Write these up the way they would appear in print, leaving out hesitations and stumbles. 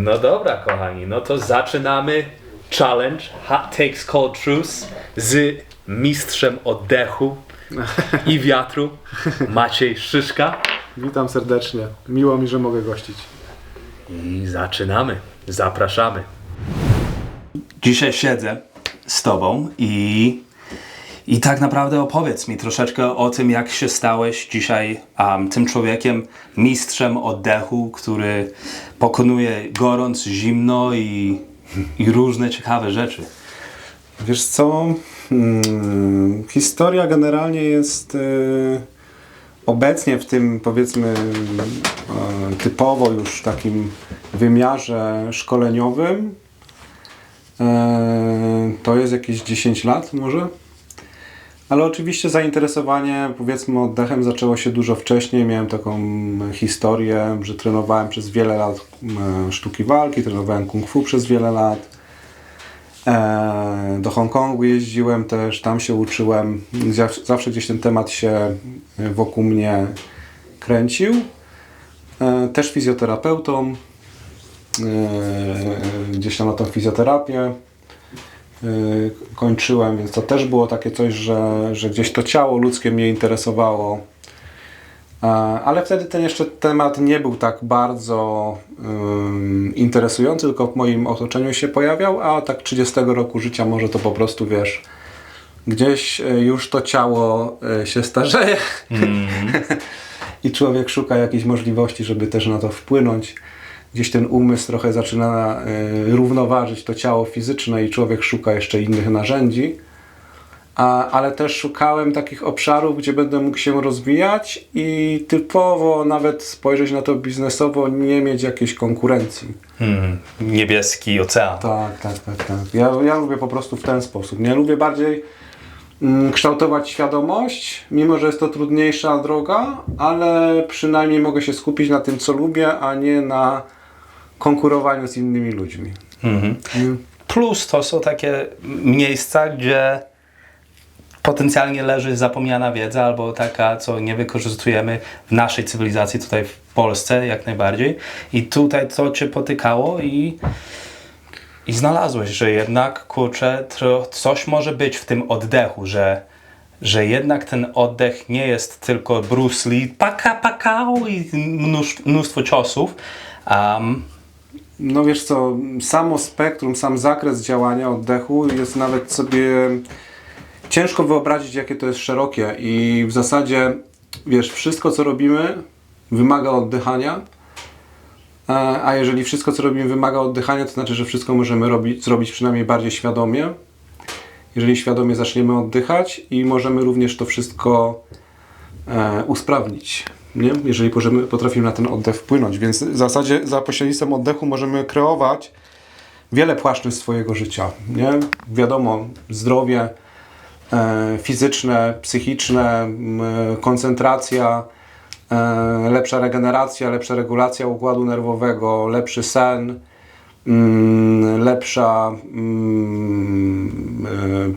No dobra, kochani, no to zaczynamy challenge Hot Takes Cold Truths z mistrzem oddechu i wiatru, Maciej Szyszka. Witam serdecznie. Miło mi, że mogę gościć. I zaczynamy. Zapraszamy. Dzisiaj siedzę z Tobą i tak naprawdę opowiedz mi troszeczkę o tym, jak się stałeś dzisiaj tym człowiekiem, mistrzem oddechu, który pokonuje gorąc, zimno i różne ciekawe rzeczy. Wiesz co? Historia generalnie jest obecnie w tym, powiedzmy, typowo już takim wymiarze szkoleniowym. To jest jakieś 10 lat może. Ale oczywiście zainteresowanie, powiedzmy, oddechem zaczęło się dużo wcześniej. Miałem taką historię, że trenowałem przez wiele lat sztuki walki, trenowałem kung fu przez wiele lat. Do Hongkongu jeździłem też, tam się uczyłem. Zawsze gdzieś ten temat się wokół mnie kręcił. Też fizjoterapeutą. Gdzieś tam na tą fizjoterapię kończyłem, więc to też było takie coś, że gdzieś to ciało ludzkie mnie interesowało. Ale wtedy ten jeszcze temat nie był tak bardzo interesujący, tylko w moim otoczeniu się pojawiał, a tak 30 roku życia może to po prostu, wiesz, gdzieś już to ciało się starzeje i człowiek szuka jakiejś możliwości, żeby też na to wpłynąć. Gdzieś ten umysł trochę zaczyna równoważyć to ciało fizyczne i człowiek szuka jeszcze innych narzędzi. Ale też szukałem takich obszarów, gdzie będę mógł się rozwijać i typowo nawet spojrzeć na to biznesowo, nie mieć jakiejś konkurencji. Niebieski ocean. Tak. Ja lubię po prostu w ten sposób. Nie lubię bardziej kształtować świadomość, mimo że jest to trudniejsza droga, ale przynajmniej mogę się skupić na tym, co lubię, a nie na konkurowaniu z innymi ludźmi. Plus to są takie miejsca, gdzie potencjalnie leży zapomniana wiedza albo taka, co nie wykorzystujemy w naszej cywilizacji tutaj w Polsce jak najbardziej. I tutaj to Cię potykało i znalazłeś, że jednak, kurczę, coś może być w tym oddechu, że jednak ten oddech nie jest tylko Bruce Lee, pakał i mnóstwo ciosów. No wiesz co, samo spektrum, sam zakres działania oddechu jest nawet sobie ciężko wyobrazić, jakie to jest szerokie i w zasadzie, wiesz, wszystko co robimy wymaga oddychania, a jeżeli wszystko co robimy wymaga oddychania, to znaczy, że wszystko możemy zrobić przynajmniej bardziej świadomie. Jeżeli świadomie zaczniemy oddychać i możemy również to wszystko usprawnić, nie? Jeżeli potrafimy na ten oddech wpłynąć, więc w zasadzie za pośrednictwem oddechu możemy kreować wiele płaszczyzn swojego życia, nie? Wiadomo, zdrowie fizyczne, psychiczne, koncentracja, lepsza regeneracja, lepsza regulacja układu nerwowego, lepszy sen, lepsza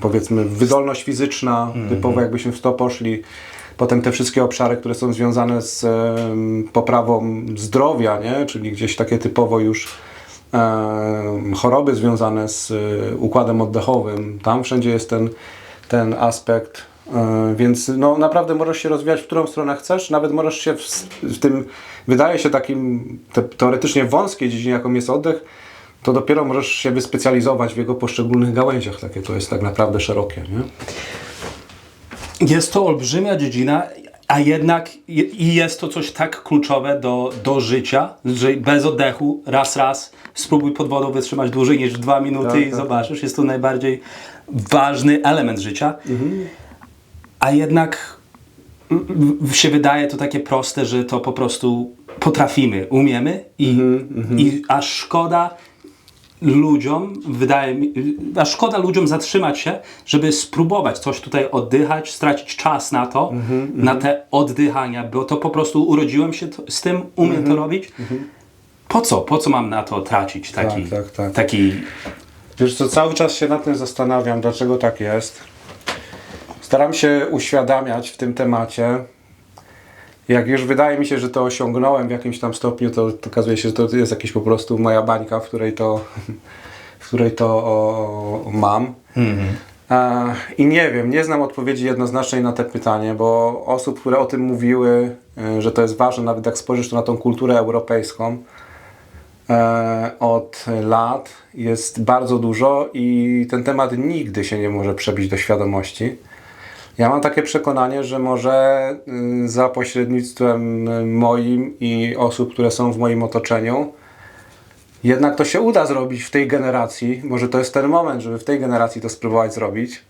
powiedzmy wydolność fizyczna, typowo jakbyśmy w to poszli. Potem te wszystkie obszary, które są związane z poprawą zdrowia, nie? Czyli gdzieś takie typowo już choroby związane z układem oddechowym. Tam wszędzie jest ten aspekt, więc no naprawdę możesz się rozwijać w którą stronę chcesz, nawet możesz się w tym, wydaje się takim teoretycznie wąskiej dziedzinie, jaką jest oddech, to dopiero możesz się wyspecjalizować w jego poszczególnych gałęziach, takie to jest tak naprawdę szerokie, nie? Jest to olbrzymia dziedzina, a jednak jest to coś tak kluczowe do życia, że bez oddechu raz spróbuj pod wodą wytrzymać dłużej niż 2 minuty i zobaczysz, jest to najbardziej ważny element życia. A jednak się wydaje to takie proste, że to po prostu potrafimy, umiemy i aż szkoda ludziom zatrzymać się, żeby spróbować coś tutaj oddychać, stracić czas na to, na te oddychania, bo to po prostu urodziłem się z tym, umiem to robić. Po co? Po co mam na to tracić taki... Wiesz co, cały czas się nad tym zastanawiam, dlaczego tak jest. Staram się uświadamiać w tym temacie, Jak już wydaje mi się, że to osiągnąłem w jakimś tam stopniu, to okazuje się, że to jest jakaś po prostu moja bańka, w której to, mam. I nie wiem, nie znam odpowiedzi jednoznacznej na te pytanie, bo osób, które o tym mówiły, że to jest ważne, nawet jak spojrzysz to na tą kulturę europejską, od lat jest bardzo dużo i ten temat nigdy się nie może przebić do świadomości. Ja mam takie przekonanie, że może za pośrednictwem moim i osób, które są w moim otoczeniu, jednak to się uda zrobić w tej generacji. Może to jest ten moment, żeby w tej generacji to spróbować zrobić.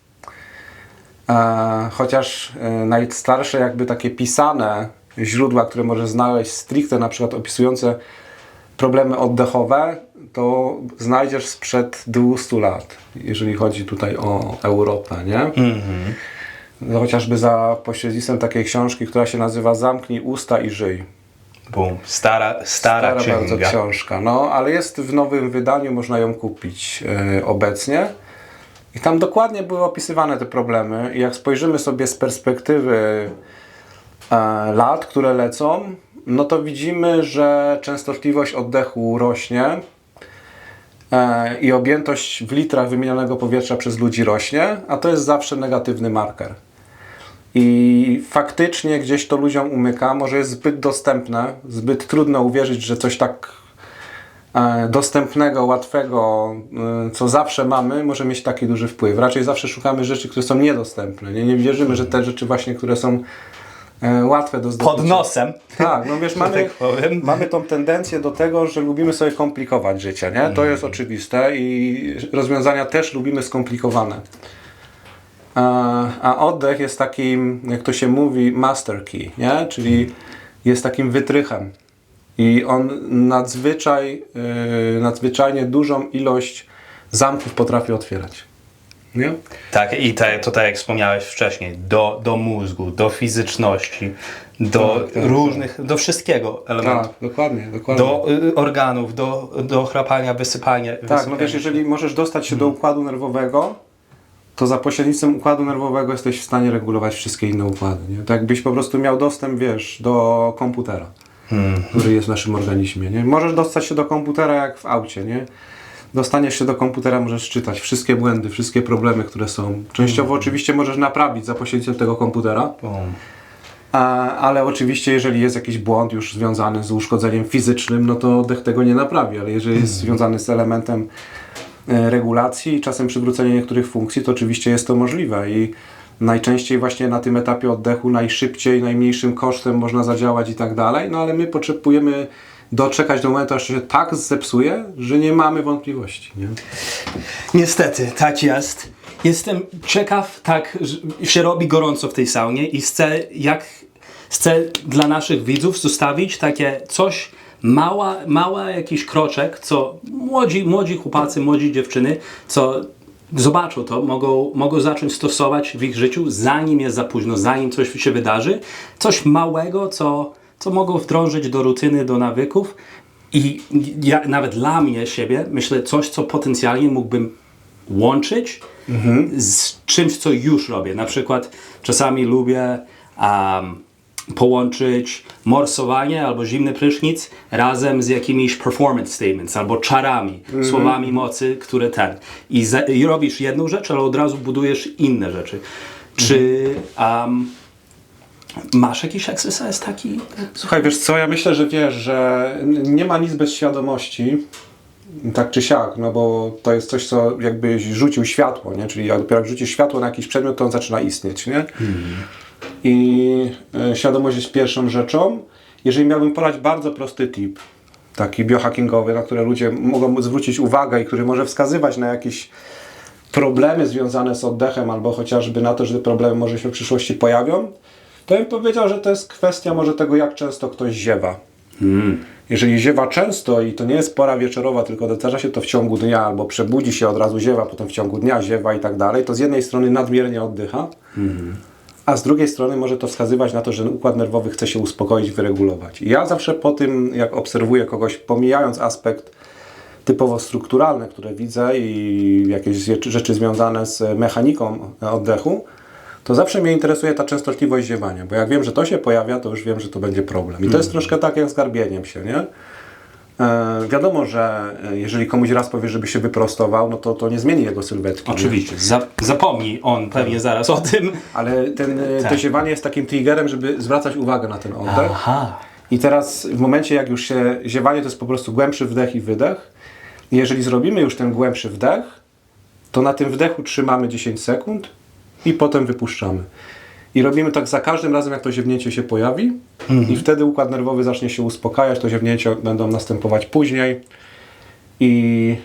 Chociaż najstarsze jakby takie pisane źródła, które możesz znaleźć stricte na przykład opisujące problemy oddechowe, to znajdziesz sprzed 200 lat, jeżeli chodzi tutaj o Europę, nie? No, chociażby za pośrednictwem takiej książki, która się nazywa Zamknij usta i żyj. Boom. Stara Bardzo księga. książka, no, ale jest w nowym wydaniu, można ją kupić obecnie. I tam dokładnie były opisywane te problemy. I jak spojrzymy sobie z perspektywy lat, które lecą, no to widzimy, że częstotliwość oddechu rośnie i objętość w litrach wymienionego powietrza przez ludzi rośnie, a to jest zawsze negatywny marker. I faktycznie gdzieś to ludziom umyka, może jest zbyt dostępne, zbyt trudno uwierzyć, że coś tak dostępnego, łatwego, co zawsze mamy, może mieć taki duży wpływ. Raczej zawsze szukamy rzeczy, które są niedostępne. Nie wierzymy, że te rzeczy właśnie, które są łatwe do zdobycia. Pod nosem. Tak, no wiesz, mamy tą tendencję do tego, że lubimy sobie komplikować życie, nie? To jest oczywiste i rozwiązania też lubimy skomplikowane. A oddech jest takim, jak to się mówi, master key, nie? Czyli jest takim wytrychem. I on nadzwyczajnie dużą ilość zamków potrafi otwierać. Nie? Tak, i to tak jak wspomniałeś wcześniej, do mózgu, do fizyczności, do różnych, do wszystkiego elementów. Tak, dokładnie. Do organów, do chrapania, wysypania. Tak, no wiesz, jeżeli możesz dostać się do układu nerwowego, to za pośrednictwem układu nerwowego jesteś w stanie regulować wszystkie inne układy. Nie? Tak jakbyś po prostu miał dostęp, wiesz, do komputera, który jest w naszym organizmie. Nie? Możesz dostać się do komputera jak w aucie, nie? Dostaniesz się do komputera, możesz czytać wszystkie błędy, wszystkie problemy, które są. Częściowo oczywiście możesz naprawić za pośrednictwem tego komputera, ale oczywiście jeżeli jest jakiś błąd już związany z uszkodzeniem fizycznym, no to oddech tego nie naprawi, ale jeżeli jest związany z elementem regulacji i czasem przywrócenia niektórych funkcji, to oczywiście jest to możliwe i najczęściej właśnie na tym etapie oddechu najszybciej, najmniejszym kosztem można zadziałać i tak dalej, no ale my potrzebujemy doczekać do momentu, aż się tak zepsuje, że nie mamy wątpliwości. Nie? Niestety, tak jest. Jestem ciekaw, tak się robi gorąco w tej saunie i chcę dla naszych widzów zostawić takie coś, mała jakiś kroczek, co młodzi chłopacy, młodzi dziewczyny, co zobaczą to, mogą zacząć stosować w ich życiu, zanim jest za późno, zanim coś się wydarzy. Coś małego, co mogą wdrożyć do rutyny, do nawyków i ja, nawet dla mnie, siebie, myślę coś, co potencjalnie mógłbym łączyć z czymś, co już robię. Na przykład czasami lubię połączyć morsowanie albo zimny prysznic razem z jakimiś performance statements albo czarami, słowami mocy, które I robisz jedną rzecz, ale od razu budujesz inne rzeczy. Czy masz jakiś exercise taki? Słuchaj, wiesz co, ja myślę, że wiesz, że nie ma nic bez świadomości, tak czy siak, no bo to jest coś, co jakbyś rzucił światło, nie? Czyli dopiero jak rzucisz światło na jakiś przedmiot, to on zaczyna istnieć, nie? I świadomość jest pierwszą rzeczą. Jeżeli miałbym podać bardzo prosty tip, taki biohackingowy, na który ludzie mogą zwrócić uwagę i który może wskazywać na jakieś problemy związane z oddechem albo chociażby na to, że te problemy może się w przyszłości pojawią, to bym powiedział, że to jest kwestia może tego, jak często ktoś ziewa. Jeżeli ziewa często i to nie jest pora wieczorowa, tylko zdarza się to w ciągu dnia, albo przebudzi się, od razu ziewa, potem w ciągu dnia ziewa i tak dalej, to z jednej strony nadmiernie oddycha, a z drugiej strony może to wskazywać na to, że układ nerwowy chce się uspokoić, wyregulować. I ja zawsze po tym, jak obserwuję kogoś, pomijając aspekt typowo strukturalny, które widzę i jakieś rzeczy związane z mechaniką oddechu, to zawsze mnie interesuje ta częstotliwość ziewania, bo jak wiem, że to się pojawia, to już wiem, że to będzie problem. I to jest troszkę tak jak z garbieniem się, nie? Wiadomo, że jeżeli komuś raz powie, żeby się wyprostował, no to nie zmieni jego sylwetki. Oczywiście, zapomni on pewnie zaraz o tym. Ale to ziewanie jest takim triggerem, żeby zwracać uwagę na ten oddech. Aha. I teraz w momencie, jak już się ziewanie, to jest po prostu głębszy wdech i wydech. I jeżeli zrobimy już ten głębszy wdech, to na tym wdechu trzymamy 10 sekund i potem wypuszczamy. I robimy tak za każdym razem, jak to ziewnięcie się pojawi. I wtedy układ nerwowy zacznie się uspokajać, to ziewnięcia będą następować później. I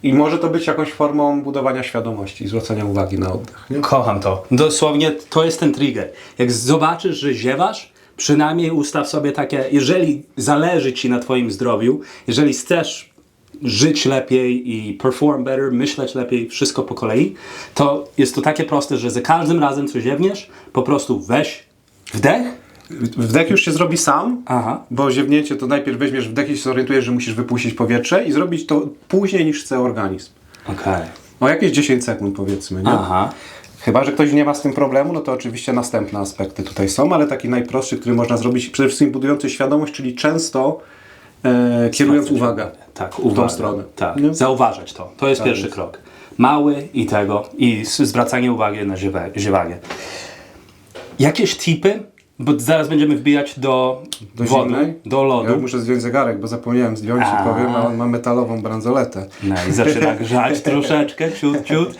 może to być jakąś formą budowania świadomości i zwracania uwagi na oddech. Nie? Kocham to. Dosłownie to jest ten trigger. Jak zobaczysz, że ziewasz, przynajmniej ustaw sobie takie, jeżeli zależy Ci na Twoim zdrowiu, jeżeli chcesz żyć lepiej i perform better, myśleć lepiej, wszystko po kolei, to jest to takie proste, że za każdym razem, co ziewniesz, po prostu weź wdech. Wdech już się zrobi sam, Aha. bo ziewnięcie to najpierw weźmiesz wdech i się zorientujesz, że musisz wypuścić powietrze i zrobić to później niż chce organizm. Okej. O jakieś 10 sekund powiedzmy, nie? Aha. Chyba że ktoś nie ma z tym problemu, no to oczywiście następne aspekty tutaj są, ale taki najprostszy, który można zrobić, przede wszystkim budujący świadomość, czyli często kierując uwagę Tak, w tą stronę. Tak, Nie? zauważać to. To jest pierwszy krok. Mały i tego, i zwracanie uwagi na ziewanie. Jakieś tipy? Bo zaraz będziemy wbijać do wody, zimnej? do lodu. Ja muszę zdjąć zegarek, bo zapomniałem zdjąć i powiem, a on ma metalową bransoletę. No i zaczyna grzać troszeczkę, ciut.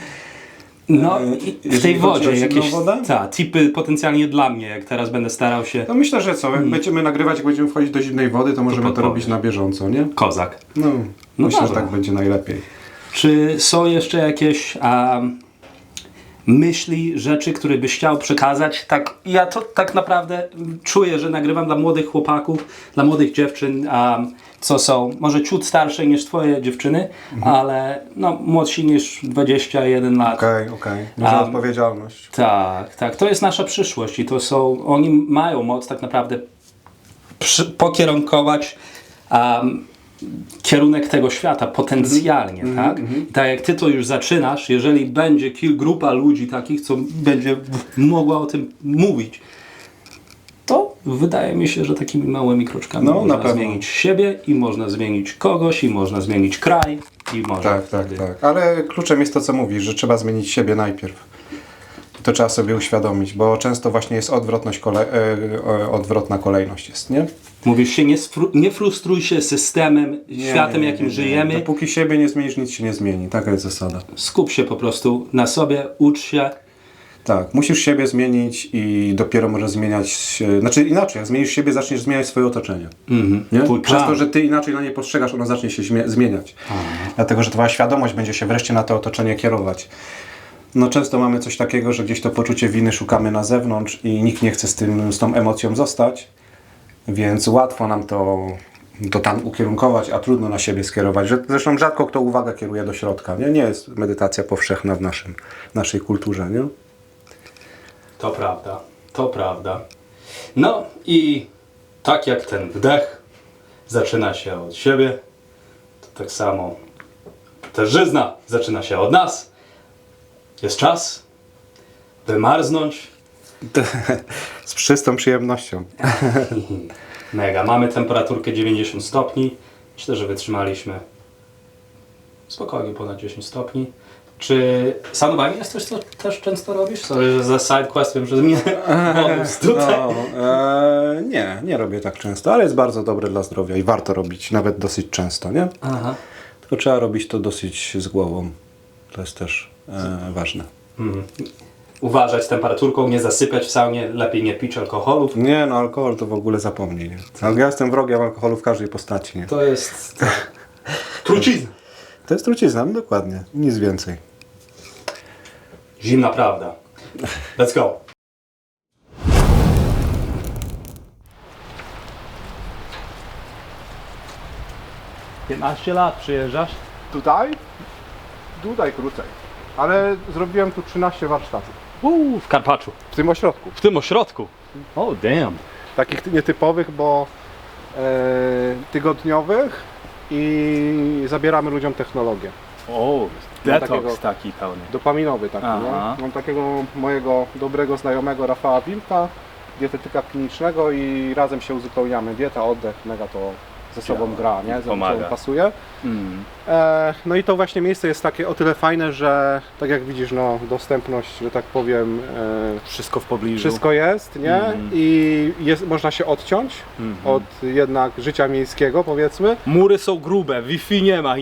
No i w tej Jeżeli chodzi o wodzie zimną jakieś wodę? tipy potencjalnie dla mnie, jak teraz będę starał się. No myślę, że co, jak będziemy nagrywać, jak będziemy wchodzić do zimnej wody, to możemy to podpowiedz. robić na bieżąco, nie? Kozak. No, myślę, dobra. że tak będzie najlepiej. Czy są jeszcze jakieś myśli, rzeczy, które byś chciał przekazać? Tak, ja to tak naprawdę czuję, że nagrywam dla młodych chłopaków, dla młodych dziewczyn, co są może ciut starsze niż twoje dziewczyny, ale no, młodsi niż 21 lat. Okej. Duża odpowiedzialność. Tak. To jest nasza przyszłość i to są, oni mają moc tak naprawdę pokierunkować kierunek tego świata potencjalnie, tak? I tak jak ty to już zaczynasz, jeżeli będzie grupa ludzi takich, co będzie mogła o tym mówić, to wydaje mi się, że takimi małymi kroczkami No, na można pewno. zmienić siebie i można zmienić kogoś i można zmienić kraj i można Tak. Ale kluczem jest to, co mówisz, że trzeba zmienić siebie najpierw. To trzeba sobie uświadomić, bo często właśnie jest odwrotna kolejność jest, nie? Mówisz się, nie frustruj się systemem, światem, jakim żyjemy. Dopóki siebie nie zmienisz, nic się nie zmieni. Taka jest zasada. Skup się po prostu na sobie, ucz się. Tak, musisz siebie zmienić i dopiero możesz zmieniać, znaczy inaczej, jak zmienisz siebie, zaczniesz zmieniać swoje otoczenie. Nie? Twój Przez plan. to, że ty inaczej na nie postrzegasz, ono zacznie się zmieniać. Dlatego, że twoja świadomość będzie się wreszcie na to otoczenie kierować. No często mamy coś takiego, że gdzieś to poczucie winy szukamy na zewnątrz i nikt nie chce z tą emocją zostać, więc łatwo nam to tam ukierunkować, a trudno na siebie skierować. Zresztą rzadko kto uwagę kieruje do środka. Nie jest medytacja powszechna w naszej kulturze. Nie? To prawda. No i tak jak ten wdech zaczyna się od siebie, to tak samo ta żyzna zaczyna się od nas. Jest czas wymarznąć. Z czystą przyjemnością. Mega. Mamy temperaturkę 90 stopni. Myślę, że wytrzymaliśmy spokojnie ponad 10 stopni. Czy sanowanie jest coś, co też często robisz? Sorry, że za side quest wiem, że mnie odniósł tutaj. Nie robię tak często, ale jest bardzo dobre dla zdrowia i warto robić nawet dosyć często, nie? Aha. Tylko trzeba robić to dosyć z głową. To jest też ważne. Uważać z temperaturką, nie zasypiać w saunie, lepiej nie pić alkoholów. Nie, no alkohol to w ogóle zapomnij. Nie? Ja jestem wrogiem alkoholu w każdej postaci. Nie? To jest trucizna. To jest trucizna, no dokładnie. Nic więcej. Zimna prawda. Let's go. lat przyjeżdżasz? Tutaj krócej. Ale zrobiłem tu 13 warsztatów. W Karpaczu. W tym ośrodku. W tym ośrodku. Oh damn. Takich nietypowych, bo tygodniowych i zabieramy ludziom technologię. O, Detoks taki pełny. dopaminowy taki, Aha. nie? Mam takiego mojego dobrego znajomego Rafała Wilka, dietetyka klinicznego i razem się uzupełniamy. Dieta, oddech, mega to ze sobą gra, nie? Ze Pomaga. sobą pasuje. No i to właśnie miejsce jest takie o tyle fajne, że tak jak widzisz, no dostępność, że tak powiem, Wszystko w pobliżu. wszystko jest, nie? I można się odciąć od jednak życia miejskiego, powiedzmy. Mury są grube, Wi-Fi nie ma,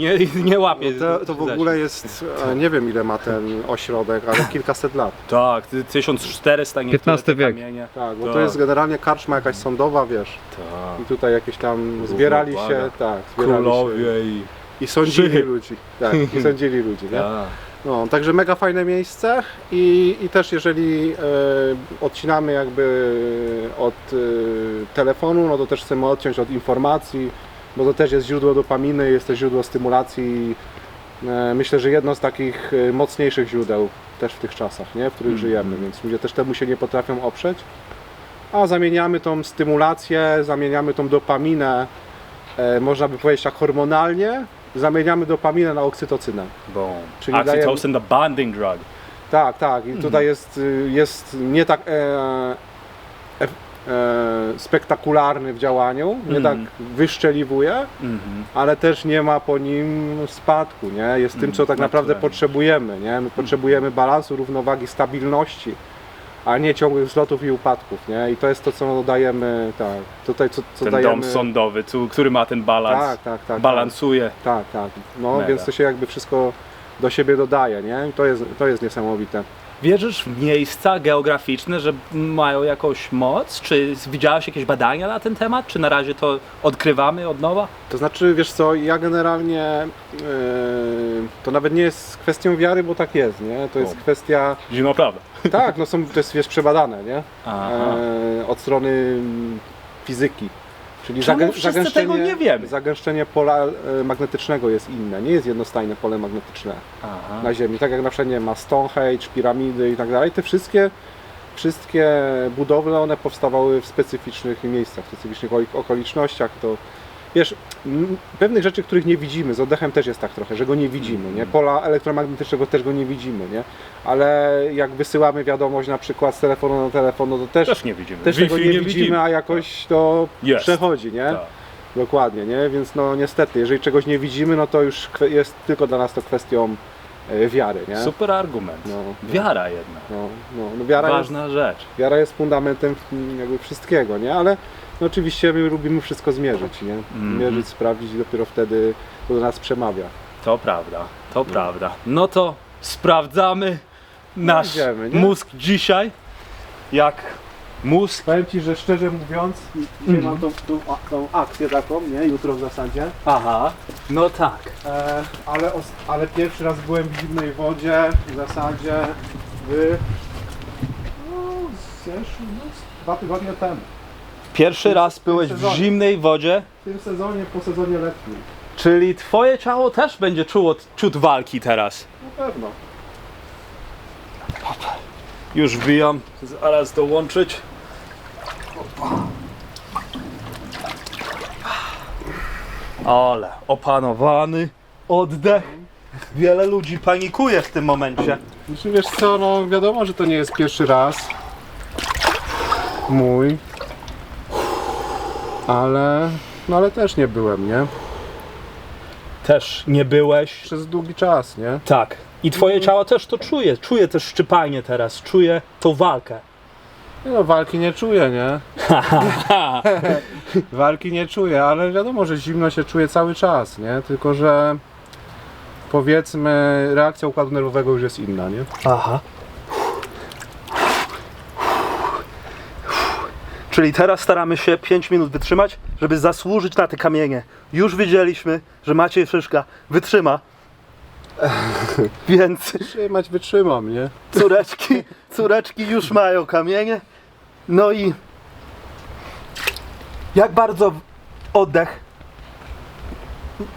nie łapie. To w ogóle jest, nie wiem ile ma ten ośrodek, ale kilkaset lat. Tak, 1400 niektóre 15 te wiek. kamienie. Tak, bo Tak. to jest generalnie karczma jakaś sądowa, wiesz. Tak. I tutaj jakieś tam zbierali Równowaga. się, tak, zbierali się Królowie i... i sądzili Żyje. ludzi. Tak, i sądzili ludzi, nie? Tak. No, także mega fajne miejsce i też jeżeli odcinamy jakby od telefonu, no to też chcemy odciąć od informacji, bo to też jest źródło dopaminy, jest to źródło stymulacji. Myślę, że jedno z takich mocniejszych źródeł też w tych czasach, nie? W których żyjemy, więc ludzie też temu się nie potrafią oprzeć. A zamieniamy tą stymulację, zamieniamy tą dopaminę, można by powiedzieć tak hormonalnie, zamieniamy dopaminę na oksytocynę. Boom. Czyli Oxytocin, the bonding drug. Tak, tak. I tutaj jest nie tak spektakularny w działaniu, nie tak wyszczeliwuje, ale też nie ma po nim spadku, nie? Jest tym, co tak naprawdę naturalnie. potrzebujemy, nie? My potrzebujemy balansu, równowagi, stabilności, a nie ciągłych wzlotów i upadków, nie? I to jest to, co dajemy, tak. Tutaj co Ten dajemy. dom sądowy, który ma ten balans. Tak. Balansuje. Tak. No, Mega. więc to się jakby wszystko do siebie dodaje, nie? I to jest niesamowite. Wierzysz w miejsca geograficzne, że mają jakąś moc? Czy widziałeś jakieś badania na ten temat? Czy na razie to odkrywamy od nowa? To znaczy, wiesz co, ja generalnie to nawet nie jest kwestią wiary, bo tak jest, nie? To jest kwestia, Zimna prawda. tak, no to jest wiesz, przebadane, nie? Aha. Od strony fizyki. Czyli Czemu wszyscy tego nie wiemy? zagęszczenie pola magnetycznego jest inne, nie jest jednostajne pole magnetyczne Aha. na Ziemi. Tak jak na przykład nie ma Stonehenge, piramidy i tak dalej, te wszystkie budowle, one powstawały w specyficznych miejscach, w specyficznych okolicznościach. To wiesz, pewnych rzeczy, których nie widzimy, z oddechem też jest tak trochę, że go nie widzimy, nie? Pola elektromagnetycznego też go nie widzimy, nie? Ale jak wysyłamy wiadomość na przykład z telefonu na telefon, no to też nie widzimy. też tego Wi-Fi nie widzimy, a jakoś to Jest. przechodzi, nie? Tak. Dokładnie, nie? Więc no niestety, jeżeli czegoś nie widzimy, no to już jest tylko dla nas to kwestią wiary, nie? Super argument. No, Wiara jedna. no wiara Ważna rzecz. Wiara jest fundamentem jakby wszystkiego, nie? Ale no oczywiście my lubimy wszystko zmierzyć, nie? Mierzyć, sprawdzić i dopiero wtedy to do nas przemawia. To prawda, to prawda. No to sprawdzamy nasz idziemy, nie? mózg dzisiaj. Jak mózg. Powiem Ci, że szczerze mówiąc, dzisiaj mam tą akcję taką, nie? Jutro w zasadzie. Aha, no tak. Ale pierwszy raz byłem w zimnej wodzie, w zasadzie zeszły 2 tygodnie temu. Pierwszy raz byłeś w sezonie. zimnej wodzie, W tym sezonie, po sezonie letnim. czyli twoje ciało też będzie czuło ciut walki teraz. Na pewno. Już wbijam, zaraz dołączyć. Ale opanowany oddech. Wiele ludzi panikuje w tym momencie. Znaczy, wiesz co, no wiadomo, że to nie jest pierwszy raz mój, ale też nie byłem, nie? Też nie byłeś. Przez długi czas, nie? Tak. I twoje ciało też to czuje. Czuje też szczypanie teraz. Czuje tą walkę. No walki nie czuję, nie? Walki nie czuję, ale wiadomo, że zimno się czuje cały czas, nie? Tylko że powiedzmy reakcja układu nerwowego już jest inna, nie? Aha. Czyli teraz staramy się 5 minut wytrzymać, żeby zasłużyć na te kamienie. Już wiedzieliśmy, że Maciej Szyszka wytrzyma. Więc Trzymać wytrzymam, nie? córeczki już mają kamienie. No i jak bardzo oddech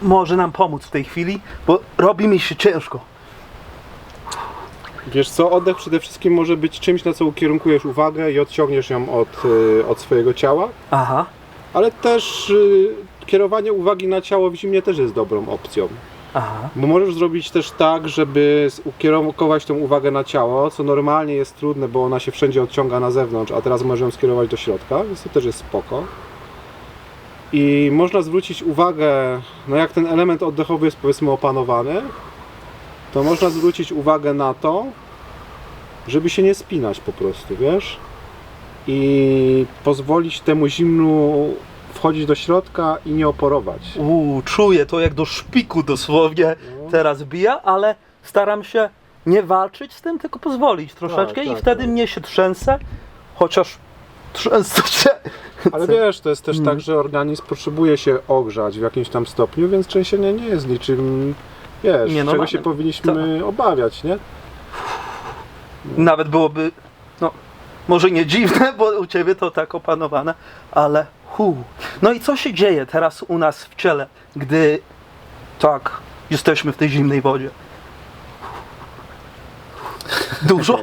może nam pomóc w tej chwili, bo robi mi się ciężko. Wiesz co, oddech przede wszystkim może być czymś, na co ukierunkujesz uwagę i odciągniesz ją od swojego ciała, Aha. ale też kierowanie uwagi na ciało w zimnie też jest dobrą opcją. Aha. Bo możesz zrobić też tak, żeby ukierunkować tą uwagę na ciało, co normalnie jest trudne, bo ona się wszędzie odciąga na zewnątrz, a teraz możesz ją skierować do środka, więc to też jest spoko. I można zwrócić uwagę, no jak ten element oddechowy jest powiedzmy opanowany, to można zwrócić uwagę na to, żeby się nie spinać po prostu, wiesz? I pozwolić temu zimnu wchodzić do środka i nie oporować. Czuję to jak do szpiku dosłownie teraz bija, ale staram się nie walczyć z tym, tylko pozwolić troszeczkę i tak, wtedy tak. mnie się trzęsę, chociaż trzęsę się. Ale wiesz, to jest też tak, że organizm potrzebuje się ogrzać w jakimś tam stopniu, więc trzęsienie nie jest niczym, wiesz, Nie, no czego mamy. się powinniśmy obawiać, nie? Nawet byłoby, no, może nie dziwne, bo u Ciebie to tak opanowane, ale No i co się dzieje teraz u nas w ciele, gdy tak jesteśmy w tej zimnej wodzie? Dużo?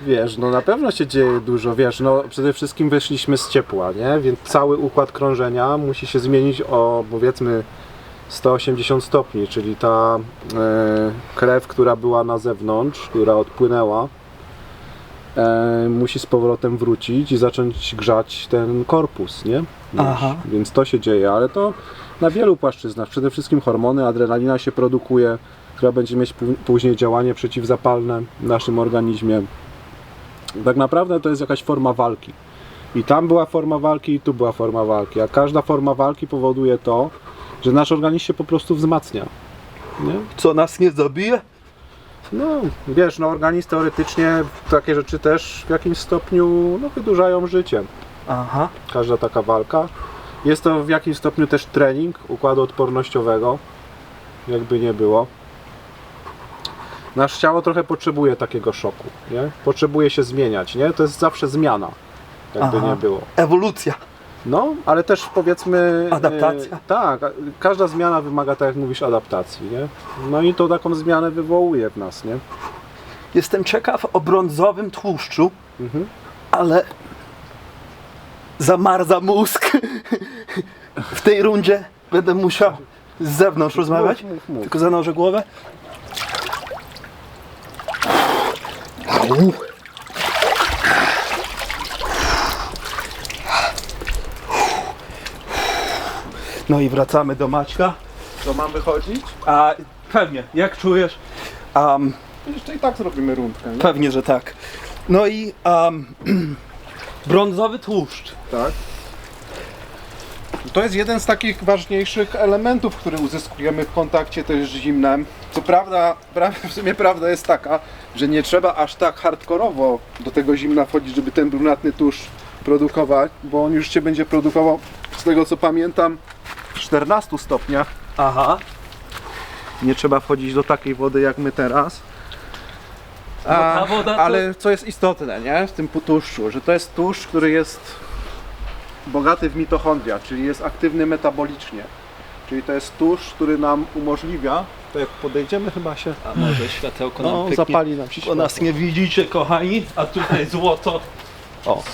Wiesz, no na pewno się dzieje dużo, wiesz, no przede wszystkim wyszliśmy z ciepła, nie? Więc cały układ krążenia musi się zmienić o, powiedzmy, 180 stopni, czyli ta krew, która była na zewnątrz, która odpłynęła, musi z powrotem wrócić i zacząć grzać ten korpus, nie? Wiesz, Aha. więc to się dzieje, ale to na wielu płaszczyznach. Przede wszystkim hormony, adrenalina się produkuje, która będzie mieć później działanie przeciwzapalne w naszym organizmie. Tak naprawdę to jest jakaś forma walki. I tam była forma walki, i tu była forma walki. A każda forma walki powoduje to, że nasz organizm się po prostu wzmacnia. Nie? Co nas nie zabije? No, wiesz, no organizm teoretycznie takie rzeczy też w jakimś stopniu wydłużają życie. Aha. Każda taka walka. Jest to w jakimś stopniu też trening układu odpornościowego. Jakby nie było. Nasze ciało trochę potrzebuje takiego szoku, nie? Potrzebuje się zmieniać, nie? To jest zawsze zmiana, jakby Aha. nie było. Ewolucja. No, ale też powiedzmy... Adaptacja. Tak, każda zmiana wymaga, tak jak mówisz, adaptacji, nie? No i to taką zmianę wywołuje w nas, nie? Jestem ciekaw o brązowym tłuszczu, ale zamarza mózg. W tej rundzie będę musiał z zewnątrz rozmawiać. Mów. Tylko zanożę głowę. No i wracamy do Maćka. To mam wychodzić? A pewnie, jak czujesz? Jeszcze i tak zrobimy rundkę, nie? Pewnie, że tak. No i brązowy tłuszcz. Tak. To jest jeden z takich ważniejszych elementów, które uzyskujemy w kontakcie też z zimnem. Co prawda, w sumie prawda jest taka, że nie trzeba aż tak hardkorowo do tego zimna wchodzić, żeby ten brunatny tłuszcz produkować, bo on już się będzie produkował, z tego co pamiętam, w 14 stopniach. Aha. Nie trzeba wchodzić do takiej wody jak my teraz. ta woda to- Ale co jest istotne, nie? W tym tłuszczu, że to jest tłuszcz, który jest bogaty w mitochondria, czyli jest aktywny metabolicznie. Czyli to jest tłuszcz, który nam umożliwia, to jak podejdziemy chyba się... A może światełko nam No, pyknie, zapali nam się bo światło. nas nie widzicie, kochani, a tutaj złoto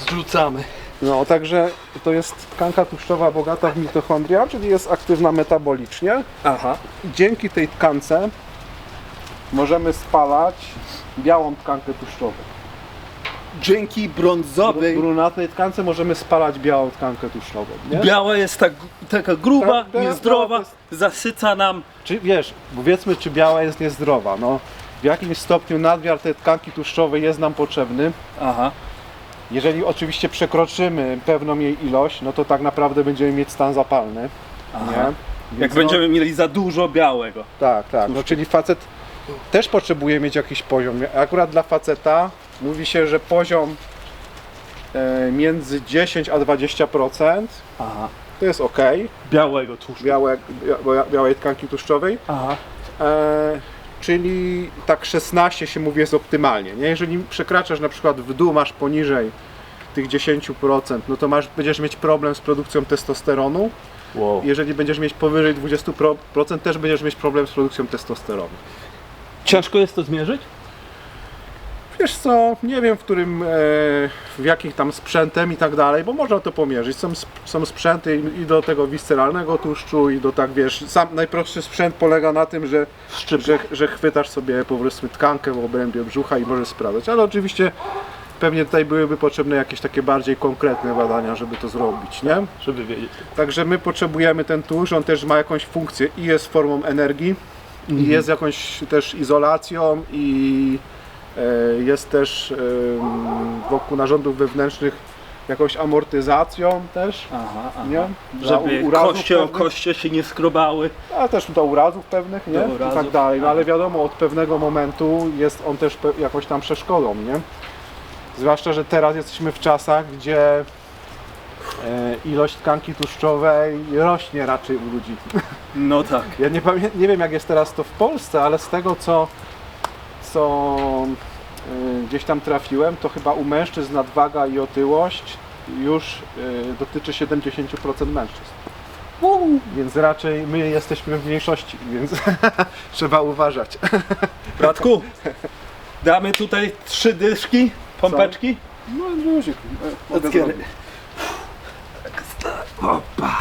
zrzucamy. No, także to jest tkanka tłuszczowa bogata w mitochondria, czyli jest aktywna metabolicznie. Aha. I dzięki tej tkance możemy spalać białą tkankę tłuszczową. Dzięki brązowej, Brunatnej tkance możemy spalać białą tkankę tłuszczową, nie? biała jest taka gruba, Tak, niezdrowa, to jest- zasyca nam. Czy wiesz, powiedzmy, czy biała jest niezdrowa, no w jakimś stopniu nadmiar tej tkanki tłuszczowej jest nam potrzebny. Aha. Jeżeli oczywiście przekroczymy pewną jej ilość, no to tak naprawdę będziemy mieć stan zapalny. Nie? Jak Więc będziemy mieli za dużo białego. Tak, no czyli facet też potrzebuje mieć jakiś poziom. Akurat dla faceta mówi się, że poziom między 10 a 20% Aha. to jest ok, Białego tłuszczu. białej tkanki tłuszczowej. Aha. Czyli tak 16 się mówi jest optymalnie. Nie? Jeżeli przekraczasz na przykład w dół, masz poniżej tych 10%, no to będziesz mieć problem z produkcją testosteronu. Wow. Jeżeli będziesz mieć powyżej 20%, też będziesz mieć problem z produkcją testosteronu. Ciężko jest to zmierzyć? Wiesz co, nie wiem w jakich tam sprzętem i tak dalej, bo można to pomierzyć. Są sprzęty i do tego visceralnego tłuszczu i do tak, wiesz, sam najprostszy sprzęt polega na tym, że chwytasz sobie powiedzmy tkankę w obrębie brzucha i możesz sprawdzać, ale oczywiście pewnie tutaj byłyby potrzebne jakieś takie bardziej konkretne badania, żeby to zrobić, nie? Żeby wiedzieć. Także my potrzebujemy ten tłuszcz, on też ma jakąś funkcję i jest formą energii, i jest jakąś też izolacją i jest też wokół narządów wewnętrznych jakąś amortyzacją też, Aha. nie? Żeby urazów koście o pewnych, koście się nie skrobały. a też do urazów pewnych, nie? Do I urazów. tak dalej, no ale wiadomo, od pewnego momentu jest on też jakąś tam przeszkodą, nie? Zwłaszcza, że teraz jesteśmy w czasach, gdzie ilość tkanki tłuszczowej rośnie raczej u ludzi. No tak. Ja nie wiem jak jest teraz to w Polsce, ale z tego co gdzieś tam trafiłem, to chyba u mężczyzn nadwaga i otyłość już dotyczy 70% mężczyzn. Więc raczej my jesteśmy w mniejszości, więc trzeba uważać. Bratku, damy tutaj 3 dyszki, pompeczki. No luzik. Let's get it. Opa.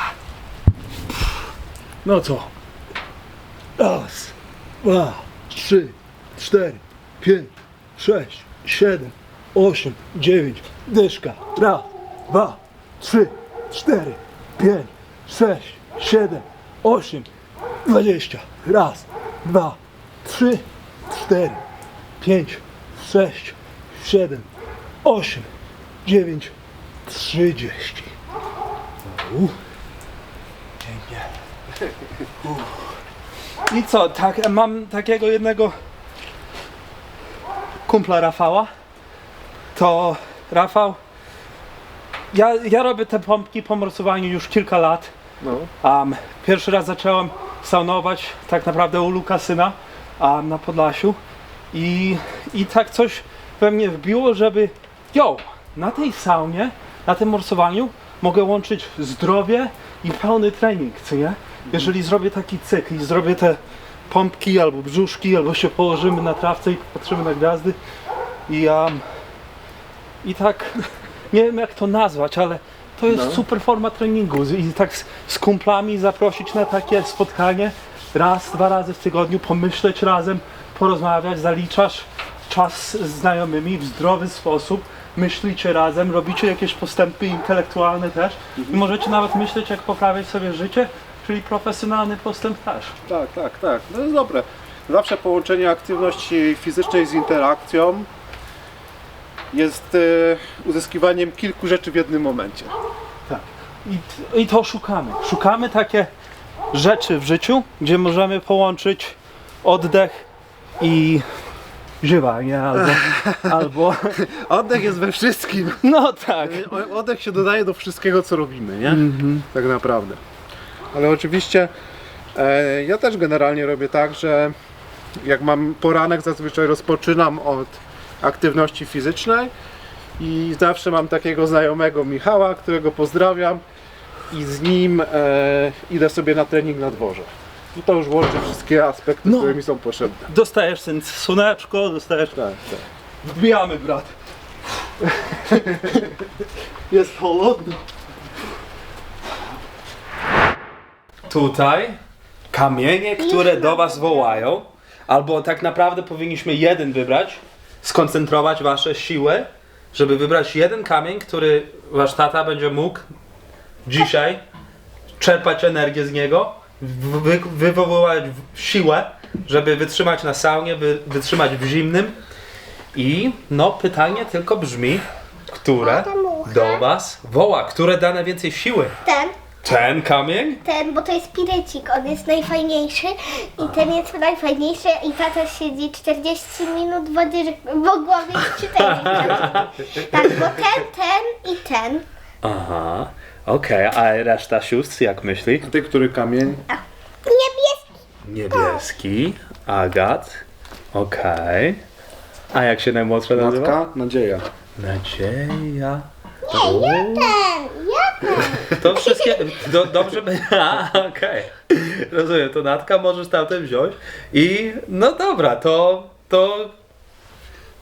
No co? Raz, 2, 3, 4, 5, 6, 7, 8, 9, dyszka. Raz, 2, 3, 4, 5, 6, 7, 8, 20. Raz, 2, 3, 4, 5, 6, 7, 8, 9, 30. Pięknie. I co, tak, mam takiego jednego kumpla Rafała. To Rafał, ja robię te pompki po morsowaniu już kilka lat. No. Pierwszy raz zacząłem saunować tak naprawdę u Lukasyna na Podlasiu i tak coś we mnie wbiło, żeby na tej saunie, na tym morsowaniu mogę łączyć zdrowie i pełny trening, co nie? Jeżeli zrobię taki cykl i zrobię pompki albo brzuszki, albo się położymy na trawce i patrzymy na gwiazdy i tak, nie wiem jak to nazwać, ale to jest super forma treningu i tak z kumplami zaprosić na takie spotkanie raz, 2 razy w tygodniu, pomyśleć razem, porozmawiać, zaliczasz czas z znajomymi w zdrowy sposób, myślicie razem, robicie jakieś postępy intelektualne też i możecie nawet myśleć jak poprawiać sobie życie, czyli profesjonalny postęp też. Tak. No jest dobre. Zawsze połączenie aktywności fizycznej z interakcją jest uzyskiwaniem kilku rzeczy w jednym momencie. Tak. I to szukamy. Szukamy takie rzeczy w życiu, gdzie możemy połączyć oddech i ziewanie albo... Oddech jest we wszystkim. No tak. Oddech się dodaje do wszystkiego, co robimy, nie? Tak naprawdę. Ale oczywiście ja też generalnie robię tak, że jak mam poranek, zazwyczaj rozpoczynam od aktywności fizycznej i zawsze mam takiego znajomego Michała, którego pozdrawiam i z nim idę sobie na trening na dworze. I to już łączy wszystkie aspekty, które mi są potrzebne. Dostajesz ten słoneczko, dostajesz... Tak. Wbijamy, brat. Jest chłodno. Tutaj kamienie, które do was wołają, albo tak naprawdę powinniśmy jeden wybrać, skoncentrować wasze siły, żeby wybrać jeden kamień, który wasz tata będzie mógł dzisiaj czerpać energię z niego, wywoływać siłę, żeby wytrzymać na saunie, wytrzymać w zimnym. I pytanie tylko brzmi, które do was woła, które da najwięcej siły? Ten kamień? Ten, bo to jest pirecik, on jest najfajniejszy i ten jest najfajniejszy i tata siedzi 40 minut w głowie i czyta. Tak, bo ten i ten. Aha, okej, a reszta sióstr jak myśli? Ty, który kamień? Niebieski. Niebieski, Agat, okej. A jak się najmłodsza nazywa? Matka? Nadzieja. Nadzieja. Ja ten. To wszystkie, dobrze będzie, okej. Rozumiem, to Natka możesz tamten wziąć i no dobra, to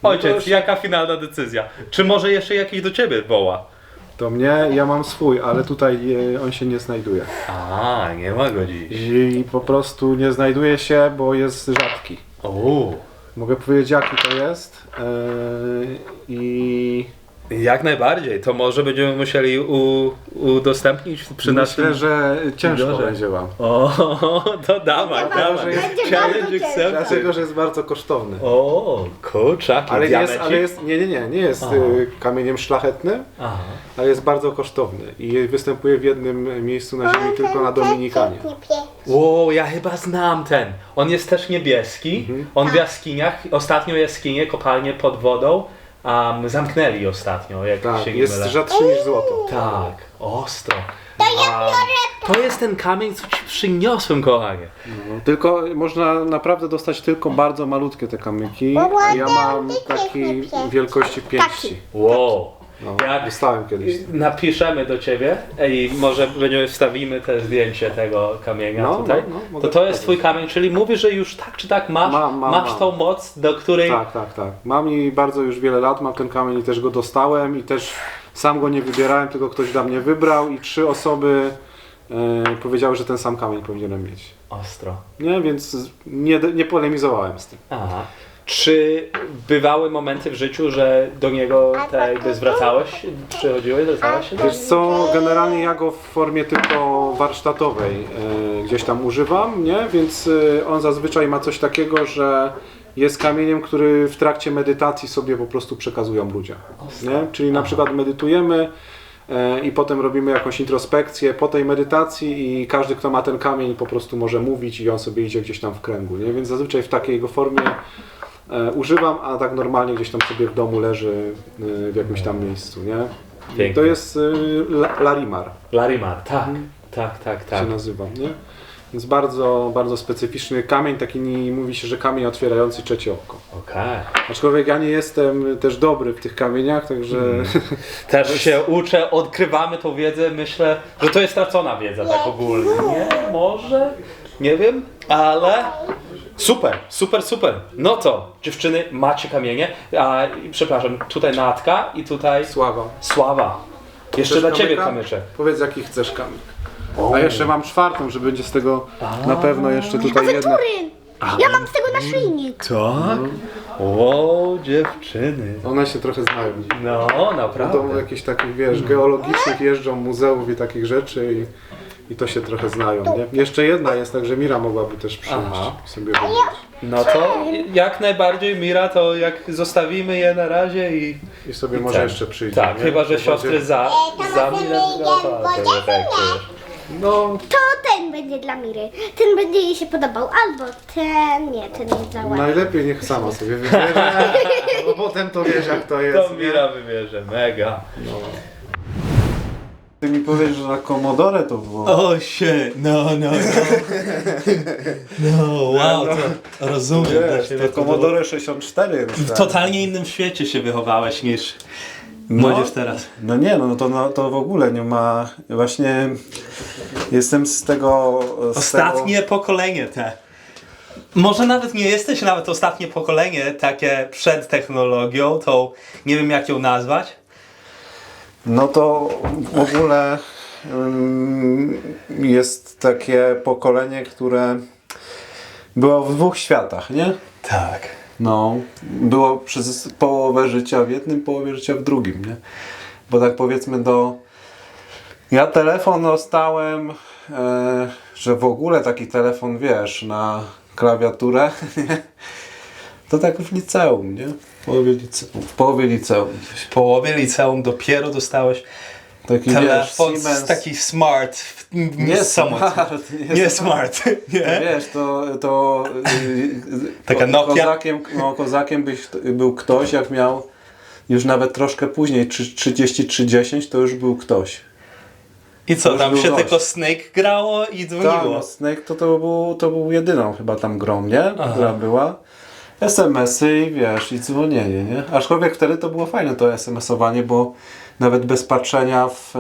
Ojciec, jaka finalna decyzja? Czy może jeszcze jakiś do ciebie woła? To mnie, ja mam swój, ale tutaj on się nie znajduje. A, nie ma go dziś. I po prostu nie znajduje się, bo jest rzadki. O, Mogę powiedzieć, jaki to jest. I jak najbardziej. To może będziemy musieli udostępnić przy myślę, naszym... że ciężko Widoże. będzie wam. O, to dawaj, Będzie dawaj. bardzo Challenge ciężko. accepted. Dlatego, że jest bardzo kosztowny. O, kurczaki, Ale diamencik. jest, nie jest Aha. kamieniem szlachetnym, Aha. ale jest bardzo kosztowny i występuje w jednym miejscu na Ziemi, tylko na Dominikanie. Wow, ja chyba znam ten. On jest też niebieski. On w jaskiniach, ostatnio jaskinie, kopalnie pod wodą zamknęli ostatnio, jak się Tak, nie jest mylę. rzadszy niż złoto. Tak, ostro. To jest ten kamień, co ci przyniosłem, kochanie. No, tylko można naprawdę dostać tylko bardzo malutkie te kamyki. A ja mam takiej wielkości pięści. Wow. No, Jak dostałem kiedyś. napiszemy do ciebie i może będziemy wstawimy też zdjęcie tego kamienia No, tutaj. no, mogę to jest twój pokazać. kamień, czyli mówisz, że już tak czy tak masz, masz Mam. tą moc, do której... Tak. Mam i bardzo już wiele lat mam ten kamień i też go dostałem i też sam go nie wybierałem, tylko ktoś dla mnie wybrał i 3 osoby powiedziały, że ten sam kamień powinienem mieć. Ostro. Nie, więc nie polemizowałem z tym. Aha. Czy bywały momenty w życiu, że do niego tak jakby zwracałeś, zwracałeś się? Wiesz co, generalnie ja go w formie tylko warsztatowej gdzieś tam używam, nie? Więc on zazwyczaj ma coś takiego, że jest kamieniem, który w trakcie medytacji sobie po prostu przekazują ludzie. Nie? Czyli na przykład medytujemy i potem robimy jakąś introspekcję po tej medytacji i każdy, kto ma ten kamień, po prostu może mówić i on sobie idzie gdzieś tam w kręgu. Nie? Więc zazwyczaj w takiej jego formie używam, a tak normalnie gdzieś tam sobie w domu leży w jakimś tam miejscu. Nie? Pięknie. To jest Larimar Larimar, tak. się nazywa. Nie? Więc bardzo, bardzo specyficzny kamień, taki mówi się, że kamień otwierający trzecie oko. Okej. Aczkolwiek ja nie jestem też dobry w tych kamieniach, także Też się uczę, odkrywamy tą wiedzę, myślę, że to jest stracona wiedza tak ogólnie. Nie, może, nie wiem, ale super. No to, dziewczyny, macie kamienie, przepraszam, tutaj Natka i tutaj Sława. Jeszcze Chcesz dla ciebie kamyka? kamyczek. Powiedz, jaki chcesz kamyk. A jeszcze mam 4, że będzie z tego na pewno jeszcze tutaj jedna. Awentury! Ja mam z tego naszyjnik. Tak? O, dziewczyny. One się trochę znają. No, Do naprawdę. jakichś takich, wiesz, geologicznych jeżdżą, muzeów i takich rzeczy i to się trochę znają, nie? Jeszcze jedna jest, także Mira mogłaby też przyjść Aha. sobie wybrać. No to jak najbardziej, Mira, to jak zostawimy je na razie i I może tak. jeszcze przyjdzie. Tak, nie? chyba że To siostry będzie- za możemy Mirę, iść no w to wodzie, tak, czy nie? wiesz. No, To ten będzie dla Miry. Ten będzie jej się podobał. Albo ten, nie, ten jest za ładny. najlepiej niech sama sobie wybierze, bo potem to wiesz jak to jest. To nie? Mira wybierze, mega. Ty mi powiesz, że na Commodore to było. Oh shit, no. No, wow, to rozumiem. Wiesz, to Commodore 64. W totalnie innym świecie się wychowałeś niż młodzież teraz. No nie, no to w ogóle nie ma. Właśnie jestem z tego. Ostatnie pokolenie te. Może nawet nie jesteś nawet ostatnie pokolenie takie przed technologią, to nie wiem jak ją nazwać. No to w ogóle jest takie pokolenie, które było w 2 światach, nie? Tak. No, było przez połowę życia w jednym, połowę życia w drugim, nie? Bo tak powiedzmy ja telefon dostałem, że w ogóle taki telefon, wiesz, na klawiaturę, nie? To tak w liceum, nie? W połowie liceum. W połowie liceum dopiero dostałeś Taki, telefon wiesz, Siemens. taki smart. Nie smart. Nie smart. Nie? Wiesz, to Taka Nokia? Kozakiem był ktoś, jak miał już nawet troszkę później, 3310, to już był ktoś. I co, już tam był się gość. tylko Snake grało i Tak, dzwoniło. no, Snake to był jedyną chyba tam grą, nie? Która była. SMS-y i wiesz, i dzwonienie, nie? Aczkolwiek wtedy to było fajne to SMS-owanie, bo nawet bez patrzenia w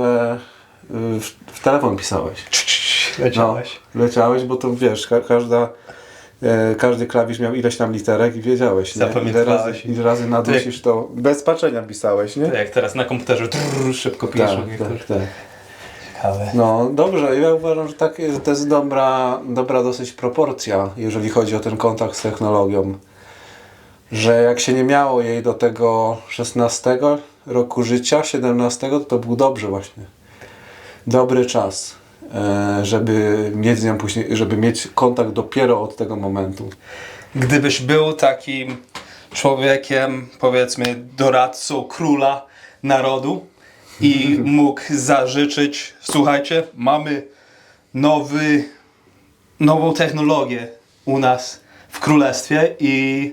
telefon pisałeś. Leciałeś. No, leciałeś, bo to wiesz, każda każdy klawisz miał ileś tam literek i wiedziałeś, nie? Zapamiętywałeś. Ile razy nadusisz, to bez patrzenia pisałeś, nie? To jak teraz na komputerze szybko piszą. Tak. Ciekawe. No dobrze, ja uważam, że to jest dobra dosyć proporcja, jeżeli chodzi o ten kontakt z technologią. Że jak się nie miało jej do tego 16 roku życia, 17, to był dobrze właśnie. Dobry czas, żeby mieć z nią później, żeby mieć kontakt dopiero od tego momentu. Gdybyś był takim człowiekiem, powiedzmy doradcą króla narodu i mógł zażyczyć, słuchajcie, mamy nową technologię u nas w królestwie i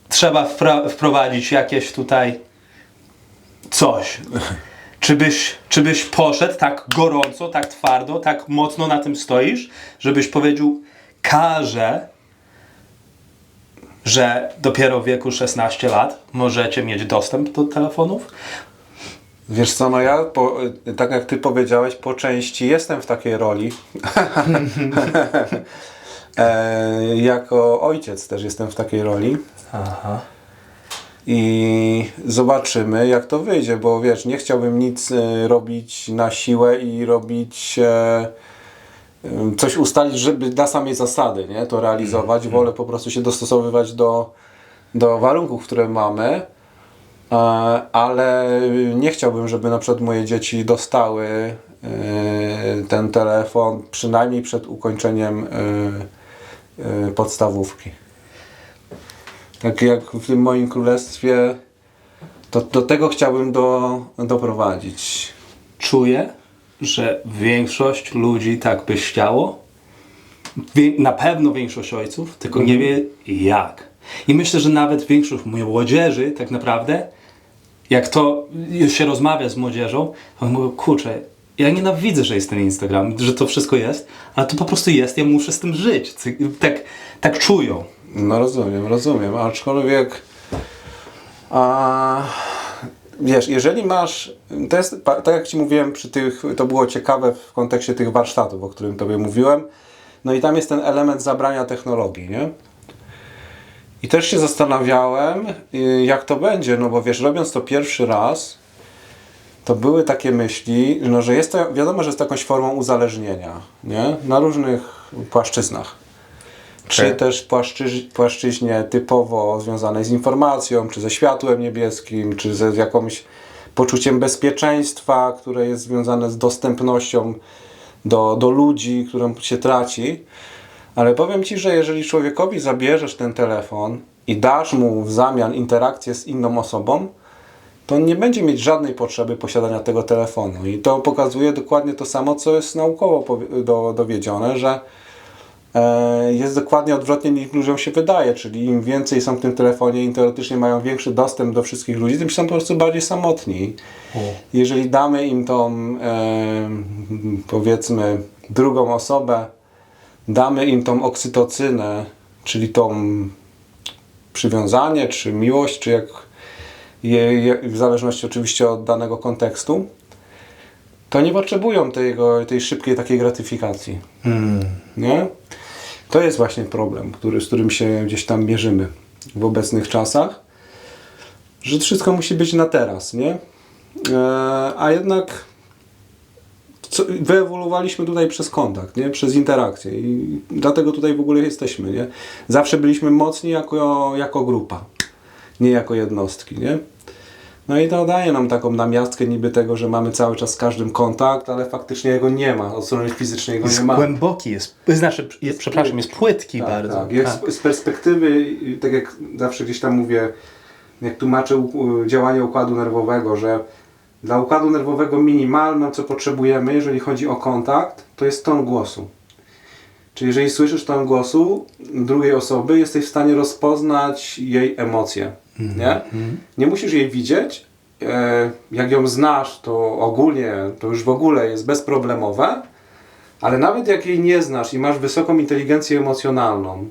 trzeba wprowadzić jakieś tutaj coś. Czy byś poszedł tak gorąco, tak twardo, tak mocno na tym stoisz, żebyś powiedział, każę, że dopiero w wieku 16 lat możecie mieć dostęp do telefonów? Wiesz co, no ja, tak jak ty powiedziałeś, po części jestem w takiej roli. Jako ojciec też jestem w takiej roli. Aha. I zobaczymy, jak to wyjdzie, bo wiesz, nie chciałbym nic robić na siłę i robić coś ustalić, żeby dla samej zasady, nie, to realizować. Wolę po prostu się dostosowywać do warunków, które mamy, ale nie chciałbym, żeby na przykład moje dzieci dostały ten telefon przynajmniej przed ukończeniem podstawówki. Tak jak w tym moim królestwie, to do tego chciałbym doprowadzić. Czuję, że większość ludzi tak by chciało. Na pewno większość ojców, tylko nie wie jak. I myślę, że nawet większość młodzieży tak naprawdę, jak to się rozmawia z młodzieżą, to oni mówią, kurczę, ja nienawidzę, że jest ten Instagram, że to wszystko jest, ale to po prostu jest, ja muszę z tym żyć. Tak czują. No rozumiem, aczkolwiek wiesz, jeżeli masz, to jest, tak jak Ci mówiłem, to było ciekawe w kontekście tych warsztatów, o którym Tobie mówiłem, no i tam jest ten element zabrania technologii, nie? I też się zastanawiałem, jak to będzie, no bo wiesz, robiąc to pierwszy raz, to były takie myśli, no, że jest to, wiadomo, że jest jakąś formą uzależnienia, nie? Na różnych płaszczyznach. Czy też płaszczyźnie typowo związanej z informacją, czy ze światłem niebieskim, czy ze jakimś poczuciem bezpieczeństwa, które jest związane z dostępnością do ludzi, którą się traci. Ale powiem Ci, że jeżeli człowiekowi zabierzesz ten telefon i dasz mu w zamian interakcję z inną osobą, to on nie będzie mieć żadnej potrzeby posiadania tego telefonu. I to pokazuje dokładnie to samo, co jest naukowo dowiedzione, że jest dokładnie odwrotnie niż ludziom się wydaje, czyli im więcej są w tym telefonie i teoretycznie mają większy dostęp do wszystkich ludzi, tym są po prostu bardziej samotni. Jeżeli damy im tą powiedzmy drugą osobę, damy im tą oksytocynę, czyli tą przywiązanie, czy miłość, czy w zależności oczywiście od danego kontekstu, to nie potrzebują tej szybkiej takiej gratyfikacji. Nie? To jest właśnie problem, z którym się gdzieś tam mierzymy w obecnych czasach, że wszystko musi być na teraz, nie? A jednak wyewoluowaliśmy tutaj przez kontakt, nie? Przez interakcję i dlatego tutaj w ogóle jesteśmy, nie? Zawsze byliśmy mocni jako grupa, nie jako jednostki, nie? No i to daje nam taką namiastkę niby tego, że mamy cały czas z każdym kontakt, ale faktycznie jego nie ma, od strony fizycznej go nie ma. Głęboki jest, jest płytki bardzo. Tak. Z perspektywy, tak jak zawsze gdzieś tam mówię, jak tłumaczę działanie układu nerwowego, że dla układu nerwowego minimalne, co potrzebujemy, jeżeli chodzi o kontakt, to jest ton głosu. Czyli jeżeli słyszysz ton głosu drugiej osoby, jesteś w stanie rozpoznać jej emocje. Nie? Nie musisz jej widzieć. Jak ją znasz, to ogólnie, to już w ogóle jest bezproblemowe, ale nawet jak jej nie znasz i masz wysoką inteligencję emocjonalną,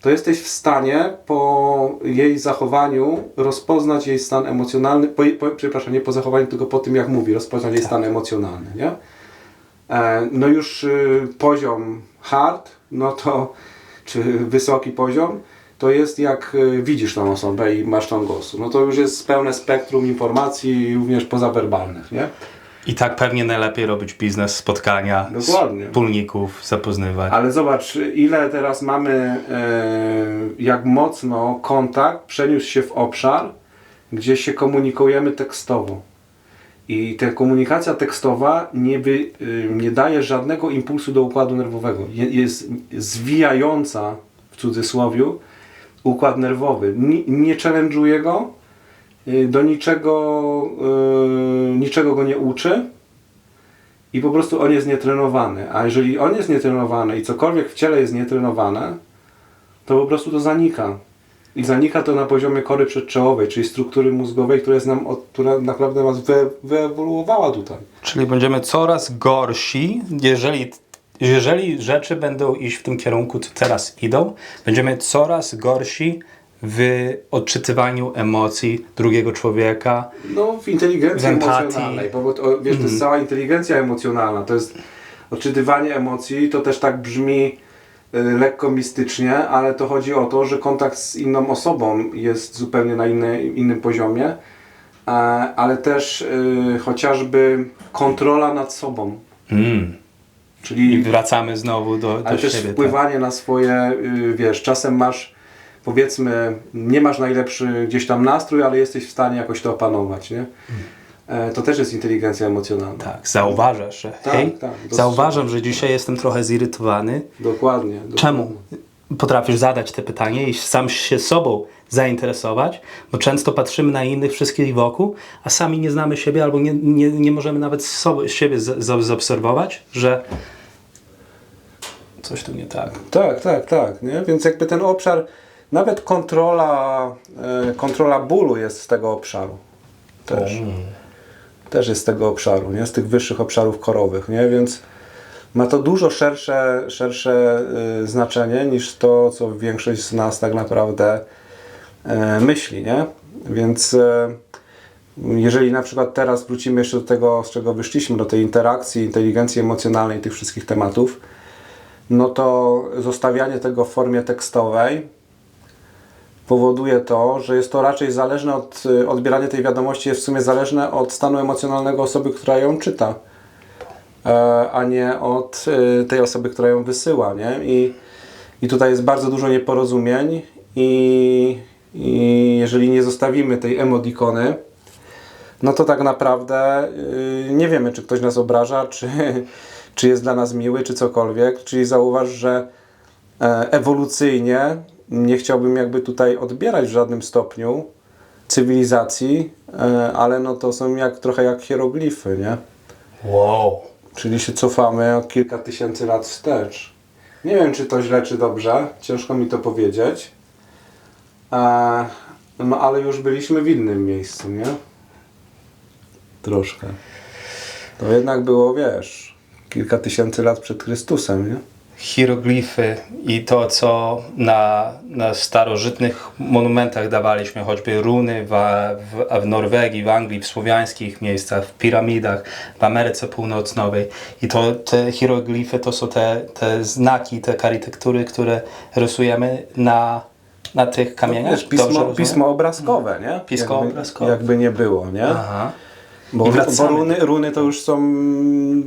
to jesteś w stanie po jej zachowaniu rozpoznać jej stan emocjonalny, przepraszam, nie po zachowaniu, tylko po tym jak mówi, rozpoznać jej stan emocjonalny, nie? No już poziom hard, no to czy wysoki poziom, to jest jak widzisz tą osobę i masz ton głosu. No to już jest pełne spektrum informacji, również pozawerbalnych, nie? I tak pewnie najlepiej robić biznes, spotkania, Dokładnie. wspólników, zapoznawać. Ale zobacz, ile teraz mamy, jak mocno kontakt przeniósł się w obszar, gdzie się komunikujemy tekstowo. I ta komunikacja tekstowa nie daje żadnego impulsu do układu nerwowego. Jest zwijająca, w cudzysłowiu, układ nerwowy. Nie challenge'uje go, do niczego go nie uczy i po prostu on jest nietrenowany. A jeżeli on jest nietrenowany i cokolwiek w ciele jest nietrenowane, to po prostu to zanika. I zanika to na poziomie kory przedczołowej, czyli struktury mózgowej, która naprawdę nas wyewoluowała tutaj. Czyli będziemy coraz gorsi, jeżeli rzeczy będą iść w tym kierunku, co teraz idą, będziemy coraz gorsi w odczytywaniu emocji drugiego człowieka. No, w inteligencji W empatii. emocjonalnej, bo wiesz, to jest cała inteligencja emocjonalna, to jest odczytywanie emocji, to też tak brzmi lekko mistycznie, ale to chodzi o to, że kontakt z inną osobą jest zupełnie na innym poziomie, ale też chociażby kontrola nad sobą. I Czyli wracamy znowu do ale też siebie. wpływanie na swoje, wiesz, czasem masz, powiedzmy, nie masz najlepszy gdzieś tam nastrój, ale jesteś w stanie jakoś to opanować, nie? To też jest inteligencja emocjonalna. Tak, zauważasz, że hej, tak, zauważam, że dzisiaj jestem trochę zirytowany. Dokładnie. Czemu? Potrafisz zadać te pytanie i sam się sobą zainteresować, bo często patrzymy na innych wszystkich wokół, a sami nie znamy siebie albo nie możemy nawet siebie zaobserwować, że coś tu nie tak. Tak, nie? Więc jakby ten obszar, nawet kontrola bólu jest z tego obszaru. Też jest z tego obszaru, nie? Z tych wyższych obszarów korowych, nie? Więc ma to dużo szersze znaczenie niż to, co większość z nas tak naprawdę myśli, nie? Więc jeżeli na przykład teraz wrócimy jeszcze do tego, z czego wyszliśmy, do tej interakcji, inteligencji emocjonalnej, tych wszystkich tematów, no to zostawianie tego w formie tekstowej powoduje to, że jest to raczej zależne od odbierania tej wiadomości, jest w sumie zależne od stanu emocjonalnego osoby, która ją czyta, a nie od tej osoby, która ją wysyła, nie? I tutaj jest bardzo dużo nieporozumień i jeżeli nie zostawimy tej emodikony, no to tak naprawdę nie wiemy, czy ktoś nas obraża, czy jest dla nas miły, czy cokolwiek. Czyli zauważ, że ewolucyjnie nie chciałbym jakby tutaj odbierać w żadnym stopniu cywilizacji, ale no to są trochę jak hieroglify, nie? Wow. Czyli się cofamy o kilka tysięcy lat wstecz. Nie wiem, czy to źle, czy dobrze. Ciężko mi to powiedzieć. No ale już byliśmy w innym miejscu, nie? Troszkę. To jednak było, wiesz, kilka tysięcy lat przed Chrystusem, nie? Hieroglify i to, co na starożytnych monumentach dawaliśmy, choćby runy w Norwegii, w Anglii, w słowiańskich miejscach, w piramidach, w Ameryce Północnej. I te hieroglify to są te znaki, te karytektury, które rysujemy na tych kamieniach. Wiesz, pismo obrazkowe, nie? Pismo obrazkowe. Jakby nie było, nie? Aha. Bo runy to już są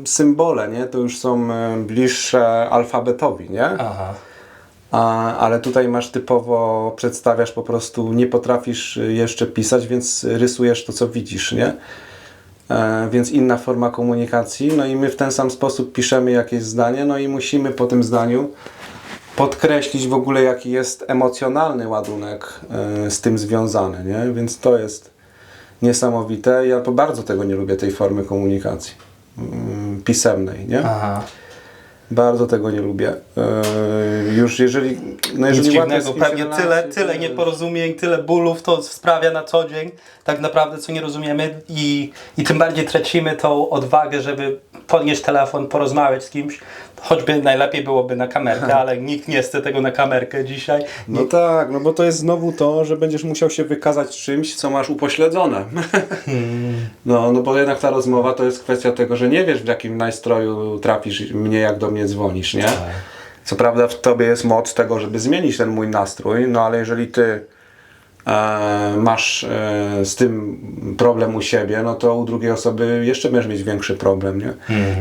symbole, nie? To już są bliższe alfabetowi, nie? Aha. Ale tutaj masz typowo, przedstawiasz po prostu, nie potrafisz jeszcze pisać, więc rysujesz to, co widzisz, nie? Więc inna forma komunikacji, no i my w ten sam sposób piszemy jakieś zdanie, no i musimy po tym zdaniu podkreślić w ogóle, jaki jest emocjonalny ładunek z tym związany, nie? Więc to jest niesamowite. Ja bardzo tego nie lubię, tej formy komunikacji pisemnej, nie? Aha. Bardzo tego nie lubię. Już jeżeli Nic dziwnego, jest pewnie relacje, tyle nieporozumień, tyle bólów to sprawia na co dzień, tak naprawdę co nie rozumiemy i tym bardziej tracimy tą odwagę, żeby podnieść telefon, porozmawiać z kimś, choćby najlepiej byłoby na kamerkę, ale nikt nie chce tego na kamerkę dzisiaj. No tak, no bo to jest znowu to, że będziesz musiał się wykazać czymś, co masz upośledzone. No bo jednak ta rozmowa to jest kwestia tego, że nie wiesz, w jakim nastroju trafisz mnie, jak do mnie dzwonisz, nie? Co prawda w tobie jest moc tego, żeby zmienić ten mój nastrój, no ale jeżeli ty masz z tym problem u siebie, no to u drugiej osoby jeszcze będziesz mieć większy problem, nie?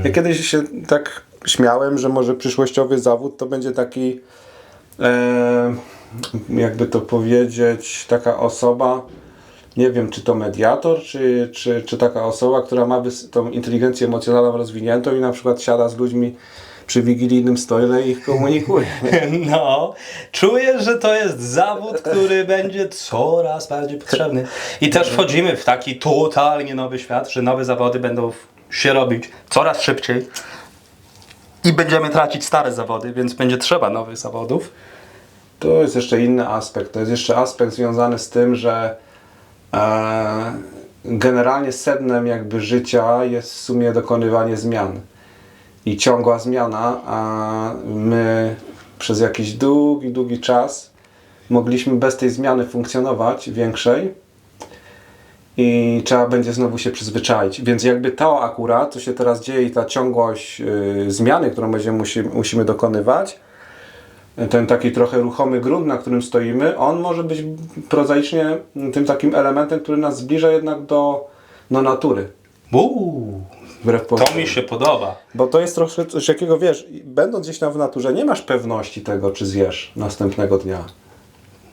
Ja kiedyś się tak śmiałem, że może przyszłościowy zawód to będzie taki, jakby to powiedzieć, taka osoba, nie wiem, czy to mediator, czy taka osoba, która ma tą inteligencję emocjonalną rozwiniętą i na przykład siada z ludźmi przy wigilijnym stole i ich komunikuje. No, czuję, że to jest zawód, który będzie coraz bardziej potrzebny. I też wchodzimy w taki totalnie nowy świat, że nowe zawody będą się robić coraz szybciej i będziemy tracić stare zawody, więc będzie trzeba nowych zawodów. To jest jeszcze inny aspekt. To jest jeszcze aspekt związany z tym, że generalnie sednem jakby życia jest w sumie dokonywanie zmian. I ciągła zmiana, a my przez jakiś długi czas mogliśmy bez tej zmiany funkcjonować większej i trzeba będzie znowu się przyzwyczaić. Więc jakby to akurat, co się teraz dzieje i ta ciągłość zmiany, którą musimy dokonywać, ten taki trochę ruchomy grunt, na którym stoimy, on może być prozaicznie tym takim elementem, który nas zbliża jednak do natury. Wbrew To pozorom. mi się podoba. Bo to jest troszkę coś takiego, wiesz, będąc gdzieś tam w naturze, nie masz pewności tego, czy zjesz następnego dnia.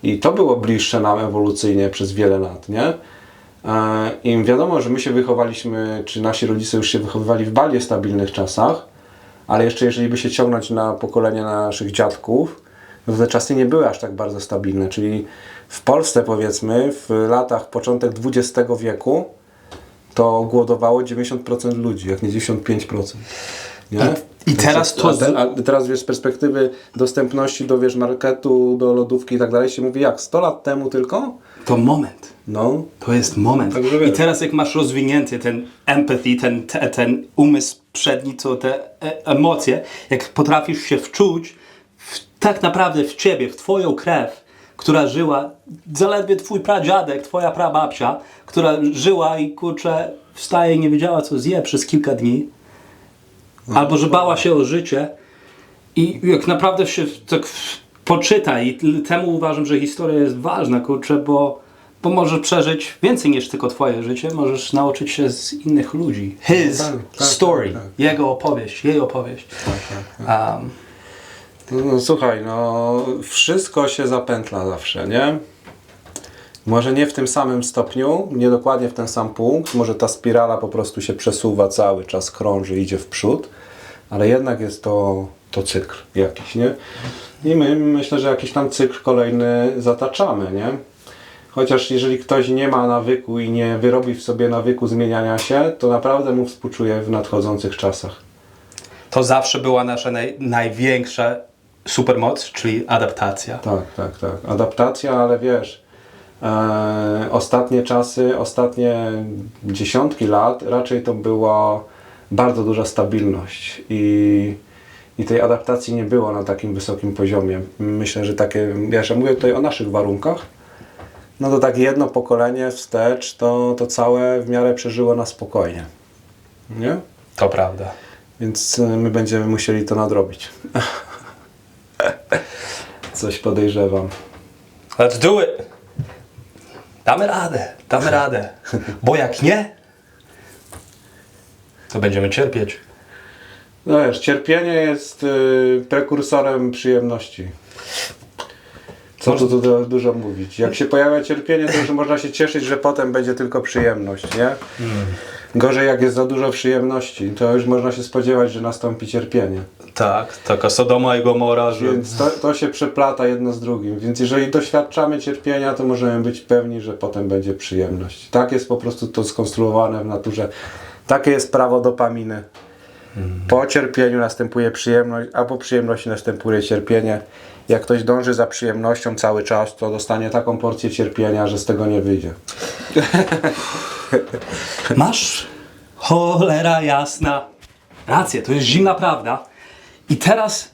I to było bliższe nam ewolucyjnie przez wiele lat, nie? I wiadomo, że my się wychowaliśmy, czy nasi rodzice już się wychowywali w bardziej stabilnych czasach, ale jeszcze jeżeli by się ciągnąć na pokolenie naszych dziadków, no te czasy nie były aż tak bardzo stabilne. Czyli w Polsce, powiedzmy, w latach początek XX wieku to głodowało 90% ludzi, jak nie 95%. Nie? I teraz to... A teraz wiesz, z perspektywy dostępności do marketu, do lodówki i tak dalej się mówi jak? 100 lat temu tylko? To moment. No. To jest moment. Także wiesz. I teraz jak masz rozwinięty ten empathy, ten umysł przedni, to te emocje, jak potrafisz się wczuć tak naprawdę w ciebie, w twoją krew, która żyła, zaledwie twój pradziadek, twoja prababcia, która żyła i kurczę wstaje i nie wiedziała co zje przez kilka dni, albo że bała się o życie i jak naprawdę się tak poczyta i temu uważam, że historia jest ważna, kurczę, bo możesz przeżyć więcej niż tylko twoje życie, możesz nauczyć się z innych ludzi. His story, jego opowieść, jej opowieść. No, słuchaj, no wszystko się zapętla zawsze, nie? Może nie w tym samym stopniu, nie dokładnie w ten sam punkt, może ta spirala po prostu się przesuwa cały czas, krąży, idzie w przód, ale jednak jest to cykl jakiś, nie? I my myślę, że jakiś tam cykl kolejny zataczamy, nie? Chociaż jeżeli ktoś nie ma nawyku i nie wyrobi w sobie nawyku zmieniania się, to naprawdę mu współczuję w nadchodzących czasach. To zawsze była nasza największa supermoc, czyli adaptacja. Tak. Adaptacja, ale wiesz, ostatnie czasy, ostatnie dziesiątki lat raczej to była bardzo duża stabilność i tej adaptacji nie było na takim wysokim poziomie. Myślę, że takie, wiesz, ja mówię tutaj o naszych warunkach, no to takie jedno pokolenie wstecz, to całe w miarę przeżyło na spokojnie. Nie? To prawda. Więc my będziemy musieli to nadrobić. Coś podejrzewam. Let's do it! Damy radę. Bo jak nie, to będziemy cierpieć. No wiesz, cierpienie jest prekursorem przyjemności. Co tu dużo mówić. Jak się pojawia cierpienie, to już można się cieszyć, że potem będzie tylko przyjemność, nie? Gorzej jak jest za dużo przyjemności, to już można się spodziewać, że nastąpi cierpienie. Tak, taka Sodoma i Gomora, że... Więc to się przeplata jedno z drugim. Więc jeżeli doświadczamy cierpienia, to możemy być pewni, że potem będzie przyjemność. Tak jest po prostu to skonstruowane w naturze. Takie jest prawo dopaminy. Po cierpieniu następuje przyjemność, a po przyjemności następuje cierpienie. Jak ktoś dąży za przyjemnością cały czas, to dostanie taką porcję cierpienia, że z tego nie wyjdzie. Masz cholera jasna rację, to jest zimna prawda. I teraz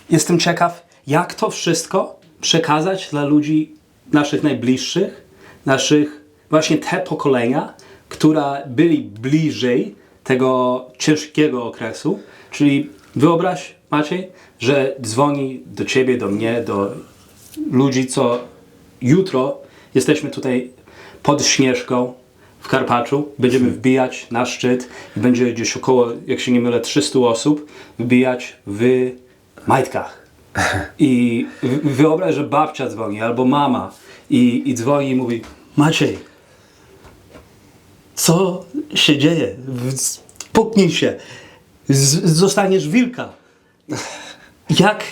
jestem ciekaw, jak to wszystko przekazać dla ludzi naszych najbliższych, naszych właśnie te pokolenia, które byli bliżej tego ciężkiego okresu. Czyli wyobraź, Maciej, że dzwoni do ciebie, do mnie, do ludzi, co jutro jesteśmy tutaj pod Śnieżką w Karpaczu, będziemy wbijać na szczyt i będzie gdzieś około, jak się nie mylę, 300 osób wbijać w majtkach. I wyobraź, że babcia dzwoni albo mama i dzwoni i mówi: Maciej, co się dzieje? Puknij się, zostaniesz wilka.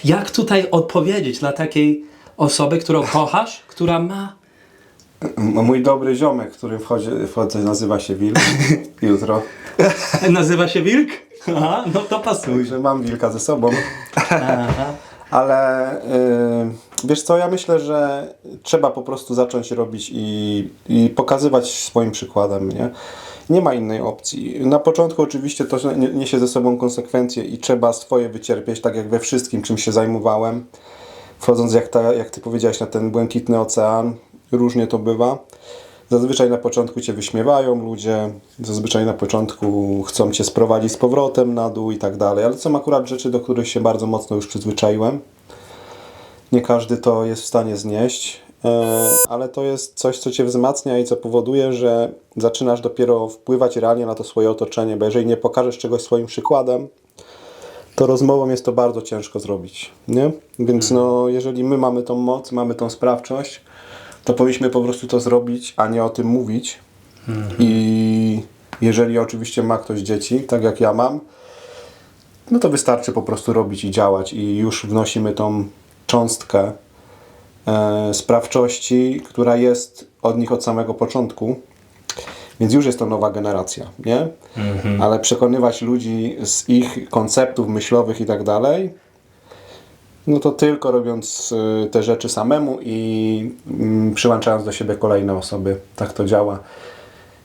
Jak tutaj odpowiedzieć dla takiej osoby, którą kochasz, która ma... Mój dobry ziomek, który wchodzę, nazywa się Wilk jutro. Nazywa się wilk? Aha, no to pasuje. Także mam wilka ze sobą. Ale wiesz co, ja myślę, że trzeba po prostu zacząć robić i pokazywać swoim przykładem, nie? Nie ma innej opcji. Na początku oczywiście to niesie ze sobą konsekwencje i trzeba swoje wycierpieć, tak jak we wszystkim, czym się zajmowałem. Wchodząc, jak ty powiedziałeś, na ten błękitny ocean, różnie to bywa. Zazwyczaj na początku cię wyśmiewają ludzie, zazwyczaj na początku chcą cię sprowadzić z powrotem na dół i tak dalej, ale są akurat rzeczy, do których się bardzo mocno już przyzwyczaiłem. Nie każdy to jest w stanie znieść, ale to jest coś, co cię wzmacnia i co powoduje, że zaczynasz dopiero wpływać realnie na to swoje otoczenie, bo jeżeli nie pokażesz czegoś swoim przykładem, to rozmową jest to bardzo ciężko zrobić, nie? Więc no, jeżeli my mamy tą moc, mamy tą sprawczość, to powinniśmy po prostu to zrobić, a nie o tym mówić. I jeżeli oczywiście ma ktoś dzieci, tak jak ja mam, no to wystarczy po prostu robić i działać i już wnosimy tą cząstkę sprawczości, która jest od nich od samego początku. Więc już jest to nowa generacja, nie? Ale przekonywać ludzi z ich konceptów myślowych i tak dalej, no to tylko robiąc te rzeczy samemu i przyłączając do siebie kolejne osoby. Tak to działa.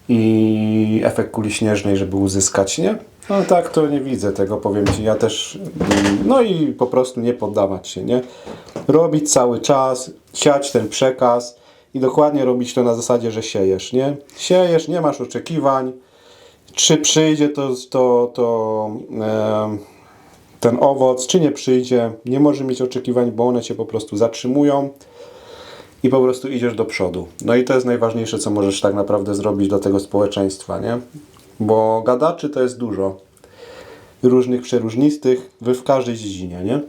I efekt kuli śnieżnej, żeby uzyskać, nie? No tak, to nie widzę tego, powiem Ci. Ja też, no i po prostu nie poddawać się, nie? Robić cały czas, siać ten przekaz i dokładnie robić to na zasadzie, że siejesz, nie? Siejesz, nie masz oczekiwań. Czy przyjdzie ten owoc, czy nie przyjdzie, nie może mieć oczekiwań, bo one Cię po prostu zatrzymują i po prostu idziesz do przodu. No i to jest najważniejsze, co możesz tak naprawdę zrobić dla tego społeczeństwa, nie? Bo gadaczy to jest dużo. Różnych, przeróżnistych, w każdej dziedzinie, nie?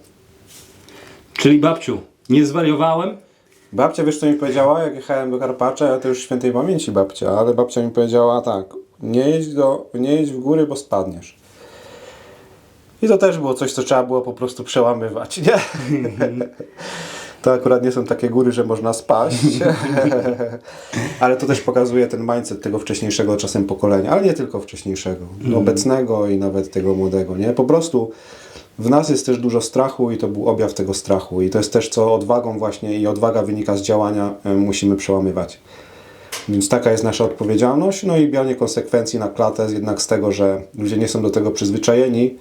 Czyli babciu, nie zwariowałem? Babcia, wiesz co mi powiedziała, jak jechałem do Karpacza, ja to już świętej pamięci babcia, ale babcia mi powiedziała tak: nie jedź w góry, bo spadniesz. I to też było coś, co trzeba było po prostu przełamywać, nie? To akurat nie są takie góry, że można spaść, ale to też pokazuje ten mindset tego wcześniejszego czasem pokolenia, ale nie tylko wcześniejszego, obecnego i nawet tego młodego, nie? Po prostu w nas jest też dużo strachu i to był objaw tego strachu i to jest też, co odwagą właśnie i odwaga wynika z działania, musimy przełamywać. Więc taka jest nasza odpowiedzialność, no i biorenie konsekwencji na klatę jednak z tego, że ludzie nie są do tego przyzwyczajeni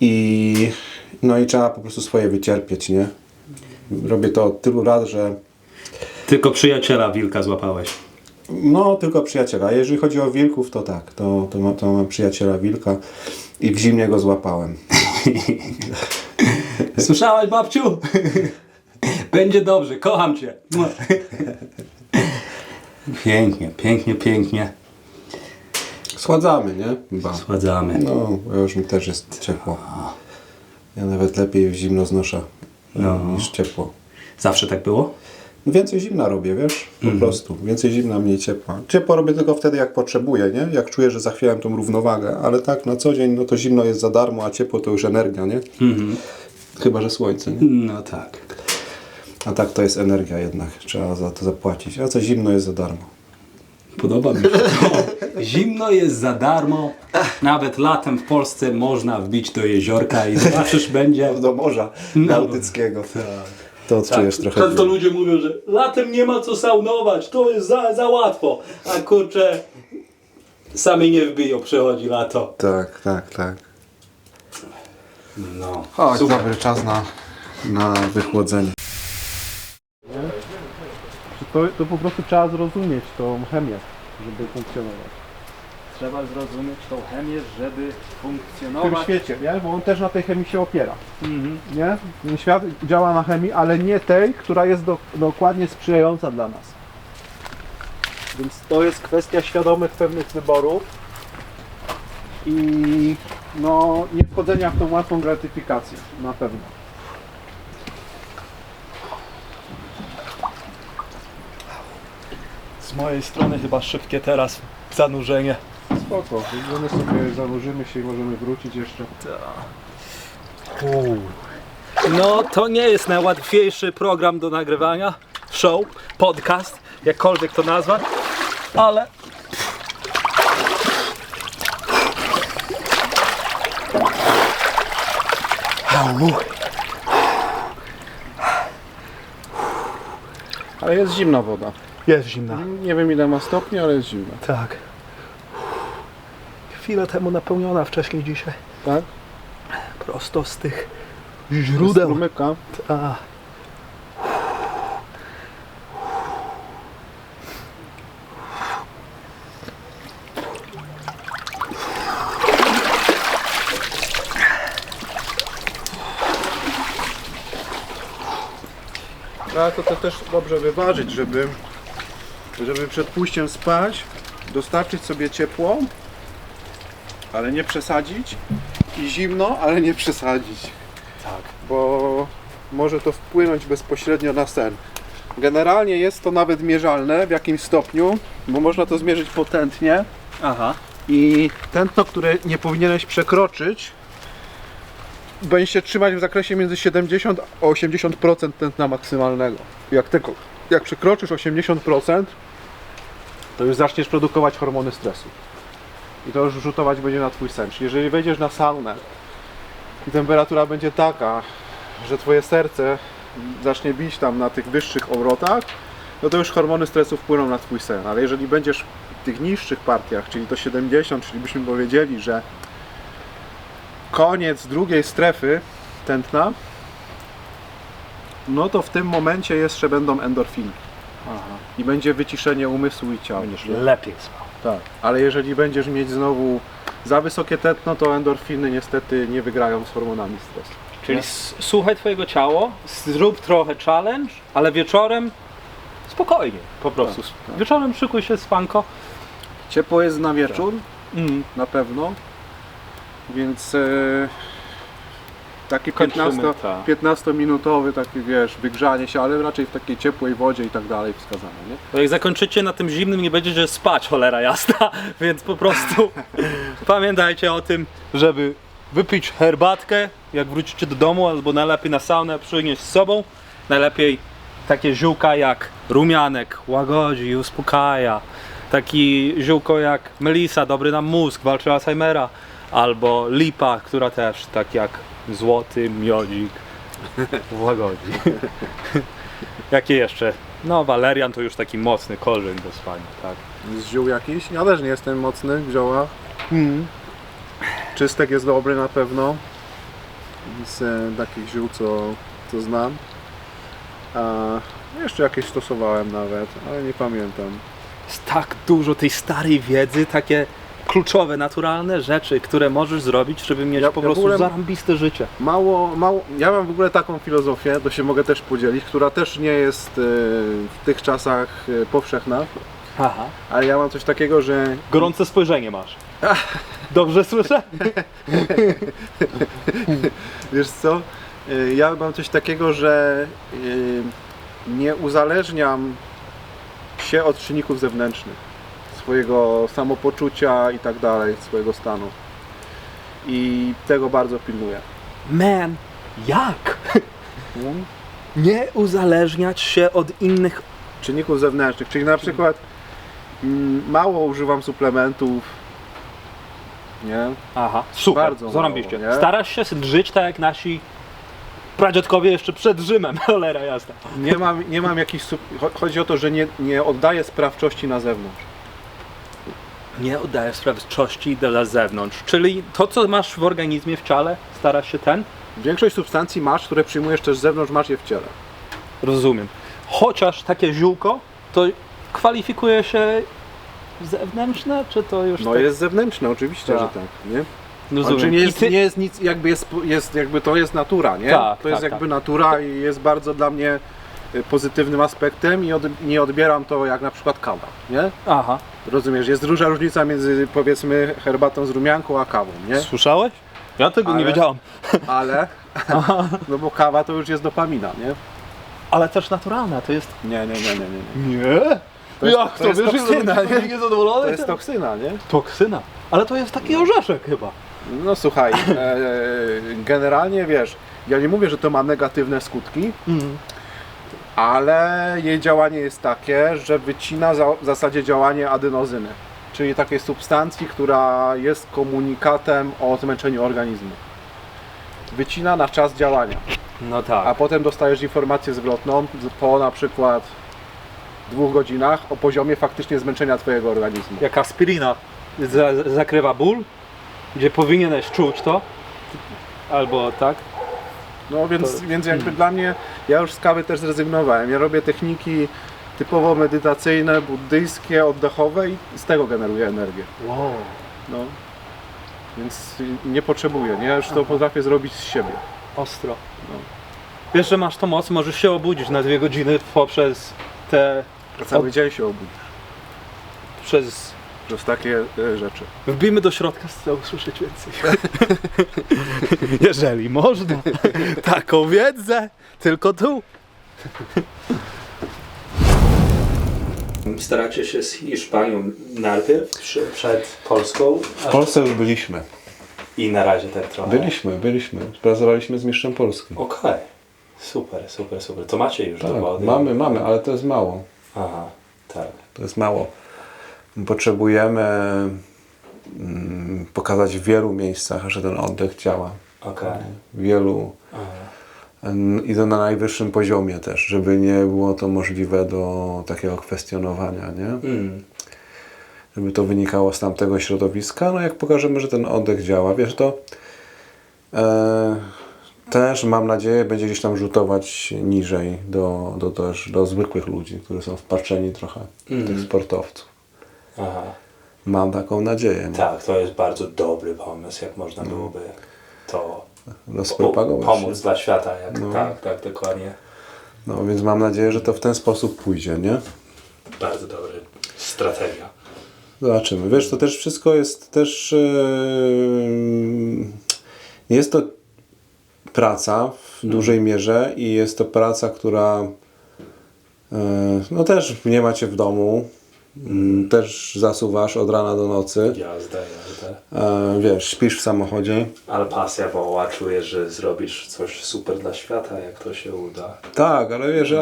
i trzeba po prostu swoje wycierpieć, nie? Robię to od tylu lat, że... Tylko przyjaciela wilka złapałeś. No, tylko przyjaciela. Jeżeli chodzi o wilków, to tak. To mam przyjaciela wilka i w zimnie go złapałem. Słyszałaś, babciu? Będzie dobrze, kocham Cię. Pięknie, pięknie, pięknie. Schładzamy, nie? Ba. Schładzamy. No, bo już mi też jest ciepło. Ja nawet lepiej w zimno znoszę niż ciepło. Zawsze tak było? Więcej zimna robię, wiesz? Po prostu. Więcej zimna, mniej ciepła. Ciepło robię tylko wtedy, jak potrzebuję, nie? Jak czuję, że zachwiałem tą równowagę. Ale tak na co dzień, no to zimno jest za darmo, a ciepło to już energia, nie? Chyba że słońce, nie? No tak. A tak to jest energia jednak. Trzeba za to zapłacić. A co zimno jest za darmo. Podoba mi się to. Zimno jest za darmo. Nawet latem w Polsce można wbić do jeziorka i zobaczysz, będzie... Do morza bałtyckiego. To odczujesz trochę. Często ludzie mówią, że latem nie ma co saunować, to jest za łatwo. A kurczę, sami nie wbiją, przychodzi lato. Tak, tak, tak. No. Chodź, dobry czas na wychłodzenie. To po prostu trzeba zrozumieć tą chemię, żeby funkcjonować. Trzeba zrozumieć tą chemię, żeby w tym funkcjonować. świecie, nie? Bo on też na tej chemii się opiera. Mhm. Nie? Ten świat działa na chemii, ale nie tej, która jest dokładnie sprzyjająca dla nas. Więc to jest kwestia świadomych pewnych wyborów i no, nie wchodzenia w tą łatwą gratyfikację, na pewno. Z mojej strony chyba szybkie teraz zanurzenie. Spoko, my sobie zanurzymy się i możemy wrócić jeszcze. No to nie jest najłatwiejszy program do nagrywania, show, podcast, jakkolwiek to nazwać, ale Ale jest zimna woda. jest zimna. Nie wiem ile ma stopni, ale jest zimna. Tak. Chwilę temu napełniona wcześniej dzisiaj. Tak? Prosto z tych źródeł. Strumyka. A. Ale to też dobrze wyważyć, żeby przed pójściem spać dostarczyć sobie ciepło, ale nie przesadzić i zimno, ale nie przesadzić. Tak. Bo może to wpłynąć bezpośrednio na sen. Generalnie jest to nawet mierzalne w jakimś stopniu, bo można to zmierzyć potętnie Aha. i tętno, które nie powinieneś przekroczyć, będzie się trzymać w zakresie między 70 a 80% tętna maksymalnego. Jak przekroczysz 80%, to już zaczniesz produkować hormony stresu. I to już rzutować będzie na twój sen. Czyli jeżeli wejdziesz na saunę i temperatura będzie taka, że twoje serce zacznie bić tam na tych wyższych obrotach, no to już hormony stresu wpłyną na twój sen. Ale jeżeli będziesz w tych niższych partiach, czyli to 70, czyli byśmy powiedzieli, że koniec drugiej strefy tętna, no to w tym momencie jeszcze będą endorfiny. Aha. I będzie wyciszenie umysłu i ciała. Będziesz lepiej spał. Tak. Ale jeżeli będziesz mieć znowu za wysokie tętno, to endorfiny niestety nie wygrają z hormonami stresu. Czyli słuchaj twojego ciała, zrób trochę challenge, ale wieczorem spokojnie po prostu. tak. Wieczorem szykuj się spanko. Ciepło jest na wieczór, Mm. na pewno, więc taki Kończymy, tak. 15-minutowy taki, wiesz, wygrzanie się, ale raczej w takiej ciepłej wodzie i tak dalej wskazane, nie? To jak zakończycie na tym zimnym, nie będziecie spać, cholera jasna, więc po prostu pamiętajcie o tym, żeby wypić herbatkę, jak wrócicie do domu, albo najlepiej na saunę przynieść z sobą. Najlepiej takie ziółka jak rumianek, łagodzi i uspokaja. Taki ziółko jak melisa, dobry na mózg, walczy o Alzheimera. Albo lipa, która też tak jak złoty miodzik łagodzi. Jakie jeszcze? No walerian to już taki mocny korzeń do spania, tak. Z ziół jakiś? Ja też nie jestem mocny w ziołach. Czystek jest dobry na pewno. Z takich ziół, co znam. A jeszcze jakieś stosowałem nawet, ale nie pamiętam. Jest tak dużo tej starej wiedzy, takie kluczowe, naturalne rzeczy, które możesz zrobić, żeby mieć Ja po w prostu ogóle- zarąbiste życie. Mało, ja mam w ogóle taką filozofię, to się mogę też podzielić, która też nie jest w tych czasach powszechna, Aha. ale ja mam coś takiego, że Gorące spojrzenie masz. Dobrze słyszę? wiesz co, ja mam coś takiego, że nie uzależniam się od czynników zewnętrznych, swojego samopoczucia i tak dalej, swojego stanu. I tego bardzo pilnuję. Man, jak? Nie uzależniać się od innych. Czynników zewnętrznych, czyli na przykład mało używam suplementów, nie? Aha, super, Bardzo zarąbiście. mało, nie? Starasz się żyć tak jak nasi pradziadkowie jeszcze przed Rzymem, cholera jasna. Nie mam jakichś, chodzi o to, że nie oddaję sprawczości na zewnątrz. Nie oddajesz sprawczości dla zewnątrz, czyli to co masz w organizmie, w ciele, starasz się Większość substancji masz, które przyjmujesz też z zewnątrz, masz je w ciele. rozumiem. Chociaż takie ziółko, to kwalifikuje się zewnętrzne, czy to już No tak... jest zewnętrzne, oczywiście, Tak. że tak, nie? Rozumiem. Znaczy nie I jest, ty- nie jest nic, jakby jest jakby to jest natura, nie? Tak, to jest tak, jakby tak. natura i jest bardzo dla mnie pozytywnym aspektem i nie odbieram to jak na przykład kawa, nie? Aha. Rozumiesz, jest duża różnica między powiedzmy herbatą z rumianką a kawą, nie? Słyszałeś? Ja tego nie Ale- wiedziałam. Ale, no bo kawa to już jest dopamina, nie? Ale też naturalna, to jest... Nie. Nie? To jest- Jak to jest Wiesz, toksyna, że nie? człowiek jest zadowolony? To jest toksyna, nie? Toksyna. Ale to jest taki orzeszek chyba. No słuchaj, generalnie wiesz, ja nie mówię, że to ma negatywne skutki, ale jej działanie jest takie, że wycina w zasadzie działanie adenozyny, czyli takiej substancji, która jest komunikatem o zmęczeniu organizmu. Wycina na czas działania, No a tak. potem dostajesz informację zwrotną po na przykład 2 godzinach o poziomie faktycznie zmęczenia twojego organizmu. Jak aspirina zakrywa ból, gdzie powinieneś czuć to, albo tak. No więc jakby dla mnie, ja już z kawy też zrezygnowałem. Ja robię techniki typowo medytacyjne, buddyjskie, oddechowe i z tego generuję energię. Wow. No. Więc nie potrzebuję, nie? Ja już to potrafię zrobić z siebie. Ostro. Wiesz, że masz tą moc, możesz się obudzić na 2 godziny poprzez te... Cały dzień się obudzisz. Przez... Przez takie rzeczy. Wbijmy do środka, chcę usłyszeć więcej. Jeżeli można. Taką wiedzę. Tylko tu. Staracie się z Hiszpanią najpierw przed Polską W Polsce już byliśmy. i na razie tak trochę. Byliśmy. Pracowaliśmy z mistrzem Polski. Okej. Super. To macie już Tak, dowody? mamy, ale to jest mało. Aha, tak. To jest mało. Potrzebujemy pokazać w wielu miejscach, że ten oddech działa. Okej. Wielu. I to na najwyższym poziomie też, żeby nie było to możliwe do takiego kwestionowania, nie? Żeby to wynikało z tamtego środowiska. No jak pokażemy, że ten oddech działa, wiesz, to też mam nadzieję będzie gdzieś tam rzutować niżej do zwykłych ludzi, którzy są wpatrzeni trochę, tych sportowców. Aha. Mam taką nadzieję. Nie? Tak, to jest bardzo dobry pomysł, jak można byłoby to Rozpropagować. pomóc dla świata. Jak, No. Tak, dokładnie. No więc mam nadzieję, że to w ten sposób pójdzie, nie? Bardzo dobry strategia. Zobaczymy. Wiesz, to też wszystko jest też... nie jest to praca w dużej mierze i jest to praca, która no też nie macie w domu. Też zasuwasz od rana do nocy. Jazda. Wiesz, śpisz w samochodzie. Ale pasja woła, czujesz, że zrobisz coś super dla świata, jak to się uda. Tak, ale wiesz,